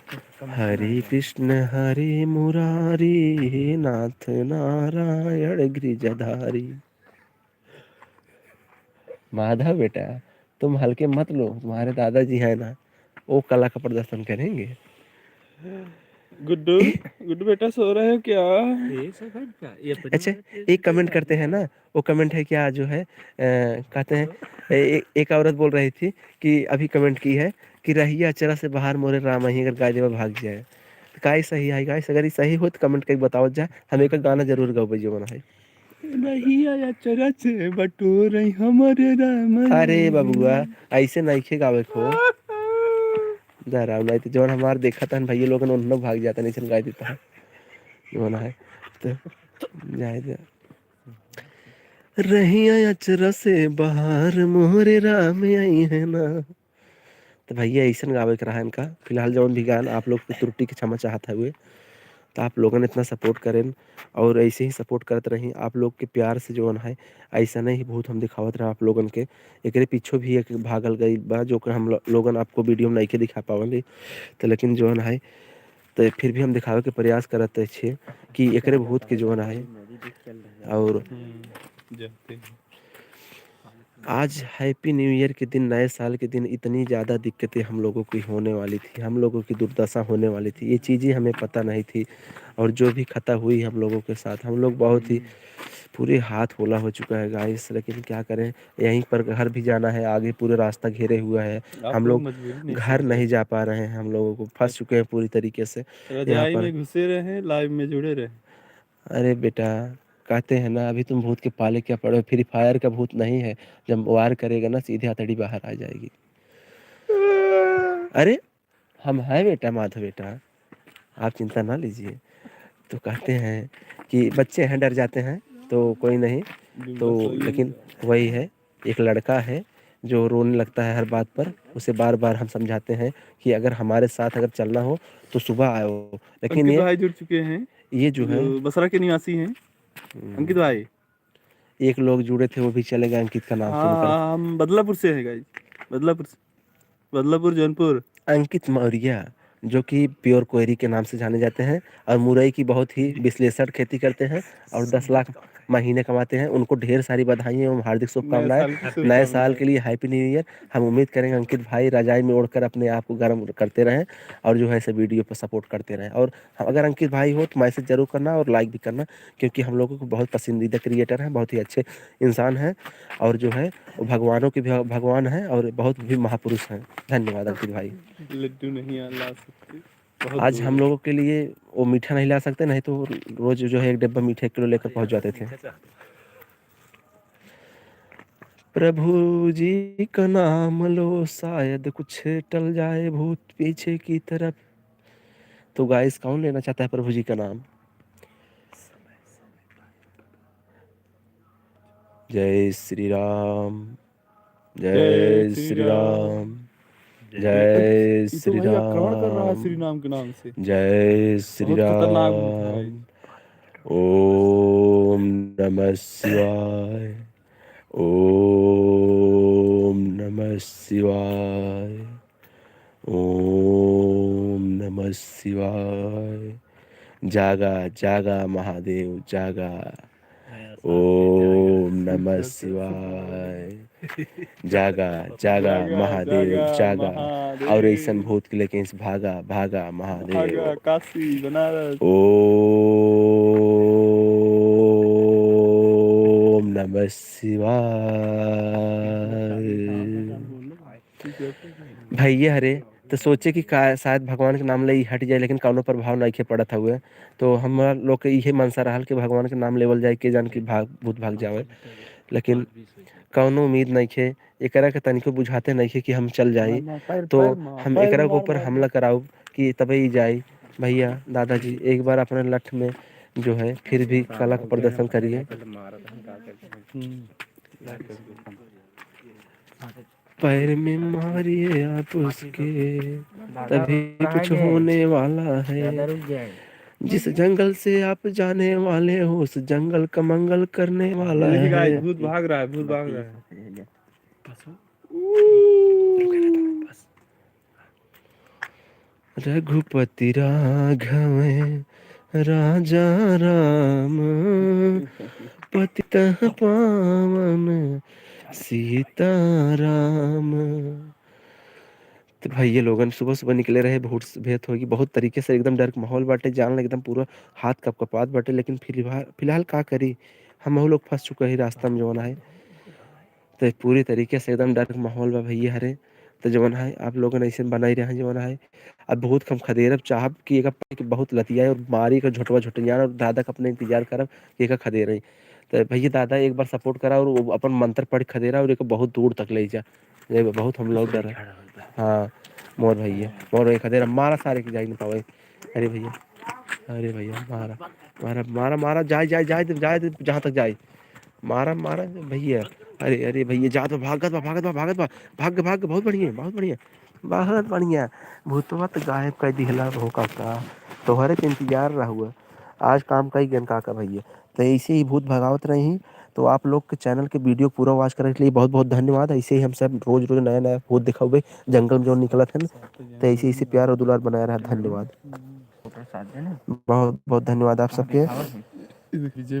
Speaker 2: हरे कृष्ण हरे मुरारी नाथ नारायण गिरिजाधारी। माधव बेटा तुम हल्के मत लो, तुम्हारे दादाजी है ना वो कला का प्रदर्शन करेंगे।
Speaker 1: गुड्डू गुड्डू बेटा सो रहे हो क्या?
Speaker 2: अच्छा एक कमेंट करते हैं ना, वो कमेंट है क्या जो है कहते हैं एक औरत बोल रही थी कि अभी कमेंट की है कि रहिया अचरा से बाहर मोरे राम ही अगर गाय देवा भाग जाए तो काय सही है गाइस, अगर ये सही हो तो कमेंट करके बताओ जाए, हम एक गाना जरूर गाओ जो बना है।
Speaker 1: नहीं आया चरा से बटोर हमारे राम।
Speaker 2: अरे बबुआ ऐसे नहीं खे गावे खो जरा नहीं तो जौन हमार देखा था भैया लोग उन्होंने भाग जाता नहीं चल गाय देता है जो है तो जाए दे। रही अचरा से बाहर मोरे राम आई है ना, तो भैया ऐसा गावे के रहा इनका फिलहाल जौन भी गान आप लोग की त्रुटि की क्षमा चाहता हुए, तो आप लोगों ने इतना सपोर्ट करें और ऐसे ही सपोर्ट करते रही आप लोग के प्यार से जो है ऐसा नहीं बहुत हम दिखावत रहे आप लोगन के। एकरे पीछे भी एक भागल गई बा जो कि हम लोगन आपको वीडियो में नहीं के दिखा पावली, तो लेकिन जो है तो फिर भी हम दिखावे के प्रयास करते छे कि एकरे भूत के जो है। और
Speaker 1: जानते हैं।
Speaker 2: आज हैप्पी न्यू ईयर के दिन, नए साल के दिन इतनी ज़्यादा दिक्कतें हम लोगों की होने वाली थी, हम लोगों की दुर्दशा होने वाली थी, ये चीज़ें हमें पता नहीं थी। और जो भी खता हुई हम लोगों के साथ, हम लोग बहुत ही पूरे हाथ होला हो चुका है गाइस, लेकिन क्या करें यहीं पर घर भी जाना है, आगे पूरे रास्ता घेरे हुआ है,
Speaker 1: आप
Speaker 2: हम
Speaker 1: लोग
Speaker 2: लोग
Speaker 1: मजबूरी नहीं
Speaker 2: घर
Speaker 1: समझ
Speaker 2: नहीं
Speaker 1: रहे।
Speaker 2: जा पा रहे हैं, हम लोगों को फंस चुके हैं पूरी तरीके से यहाँ
Speaker 1: रजाई
Speaker 2: पर।
Speaker 1: में घुसे रहे, लाइव में जुड़े रहे।
Speaker 2: अरे बेटा कहते हैं ना अभी तुम भूत के पाले क्या पड़ो, फ्री फायर का भूत नहीं है, जब वार करेगा ना सीधे हथेली बाहर आ जाएगी। अरे हम हैं बेटा माधव बेटा, आप चिंता ना लीजिए। तो कहते हैं कि बच्चे हैं डर जाते हैं तो कोई नहीं, तो
Speaker 1: बस वही
Speaker 2: लेकिन वही है एक लड़का है जो रोने लगता है हर बात पर, उसे बार बार हम समझाते हैं कि अगर हमारे साथ अगर चलना हो तो सुबह आओ, लेकिन
Speaker 1: अंकित भाई जुड़ चुके हैं
Speaker 2: ये जो है
Speaker 1: जो बसरा के निवासी हैं। अंकित भाई
Speaker 2: एक लोग जुड़े थे वो भी चले गए अंकित का नाम
Speaker 1: हाँ
Speaker 2: सुनकर।
Speaker 1: हाँ हम बदलापुर से हैं गाइस। बदलापुर बदलापुर जौनपुर।
Speaker 2: अंकित मौर्य जो कि प्योर कोयरी के नाम से जाने जाते हैं और मुरई की बहुत ही विश्लेषण खेती करते हैं और 10 लाख महीने कमाते हैं, उनको ढेर सारी बधाई एवं हार्दिक
Speaker 1: नए
Speaker 2: शुभकामनाएं
Speaker 1: साल की
Speaker 2: नए साल
Speaker 1: शुभकामनाएं।
Speaker 2: के लिए हैप्पी न्यू ईयर। हम उम्मीद करेंगे अंकित भाई रजाई में ओढ़कर अपने आप को गर्म करते रहें और जो है इसे वीडियो पर सपोर्ट करते रहें। और अगर अंकित भाई हो तो मैसेज जरूर करना और लाइक भी करना, क्योंकि हम लोगों को बहुत पसंदीदा क्रिएटर हैं, बहुत ही अच्छे इंसान हैं और जो है वो भगवानों के भी भगवान हैं और बहुत भी महापुरुष हैं। धन्यवाद अंकित भाई।
Speaker 1: लड्डू नहीं ला सकते, बहुत
Speaker 2: आज
Speaker 1: दूर
Speaker 2: हम
Speaker 1: है।
Speaker 2: लोगों के लिए वो मीठा नहीं ला सकते, नहीं तो रोज जो है एक डिब्बा मीठा 1 किलो लेकर पहुंच जाते थे। प्रभु जी का नाम लो शायद कुछ टल जाए भूत पीछे की तरफ। तो गाइस कौन लेना चाहता है प्रभु जी का नाम? जय श्री राम,
Speaker 1: जय
Speaker 2: जय
Speaker 1: श्री
Speaker 2: श्री
Speaker 1: राम।
Speaker 2: राम,
Speaker 1: ये
Speaker 2: जय
Speaker 1: ये तो
Speaker 2: श्री
Speaker 1: भाई आक्रमण कर रहा है
Speaker 2: राम,
Speaker 1: श्री नाम के नाम से।
Speaker 2: जय श्री
Speaker 1: बहुत खतरनाक भूत है गाइस।
Speaker 2: राम। ओम नमः शिवाय, ओम नमः शिवाय, ओम नमः शिवाय। जागा जागा महादेव जागा, ओम नमः शिवाय। जागा जागा
Speaker 1: जागा
Speaker 2: महादेव
Speaker 1: जागा
Speaker 2: जागा। और ऐसा
Speaker 1: महादेव।
Speaker 2: भूत के लेकिन भागा भागा महादेव।
Speaker 1: भागा काशी बनारस।
Speaker 2: ओम नमः शिवाय।
Speaker 1: ठीक है।
Speaker 2: भैया हरे तो सोचे कि शायद भगवान के नाम ले ई हट जाए, लेकिन कौनो प्रभाव नहीं पड़त हुए। तो हमारा लोग के इहे मनसा रहल कि भगवान के नाम लेवल जाए के जान की भूत भाग जावे, लेकिन कौनो उम्मीद नहीं खे। एकरा के तनिको बुझाते नहीं खे कि हम चल जाई, तो हम एकरा के ऊपर हमला कराऊ कि तबे ही जाई। भैया दादाजी एक बार अपने लठ में जो है फिर भी कला का प्रदर्शन करिए। पैर में मारिए आप उसके, तभी कुछ होने वाला है। जिस जंगल से आप जाने वाले हो उस जंगल का मंगल करने वाला है।
Speaker 1: भूत भाग रहा है, भूत भाग रहा है।
Speaker 2: रघुपति राघव राजा राम, पतित पावन सीताराम। तो भाई ये लोगन सुबह सुबह निकले रहे, भूत भेंट होगी बहुत तरीके से, एकदम डर के माहौल बाटे, जान एकदम पूरा हाथ कपकपात बाटे। लेकिन फिलहाल का करी, हम लोग फंस चुके हैं रास्ता में जवन है। तो पूरी तरीके से एकदम डर के माहौल बा भैया हरे। तो जवन है आप लोगन ऐसे बनाई रहे हैं जवन है। अब बहुत कम खदेरब चाहब कि एक बहुत लतियाए और मारी का झोटवा झोटियान, और दादा का अपने इंतजार करब कि एक खदेर। तो भैया दादा एक बार सपोर्ट करा और अपन मंत्र पढ़ खदेरा और एक बहुत दूर तक ले जा। ये बहुत हम लोग डर है। हाँ मोर भैया, मोर एक खदेरा मारा सारे की जाई नहीं पावे। अरे भैया, अरे भैया मारा मारा मारा मारा, जाए जाए जाए जाए जहाँ तक जाए, मारा मारा भैया। अरे अरे भैया जा तो भागत बा भागत बा भागत बा, भाग भाग, बहुत बढ़िया बहुत बढ़िया बहुत बढ़िया। भूतवा तो गायब कर दिहला हो काका, तोहरे के इंतजार रहुआ आज काम कई गन काका भैया। तो ऐसे ही भूत भगावत रही। तो आप लोग के चैनल के वीडियो पूरा वॉच करने के लिए बहुत बहुत धन्यवाद। ऐसे ही हम सब रोज रोज नया नया भूत दिखाओगे जंगल में जो निकला था ना। तो ऐसे ऐसे प्यार और दुलार बनाया रहा। धन्यवाद, बहुत बहुत धन्यवाद आप सबके।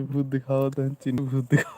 Speaker 1: भूत दिखाओ तो चिन्ह भूत दिखाओ।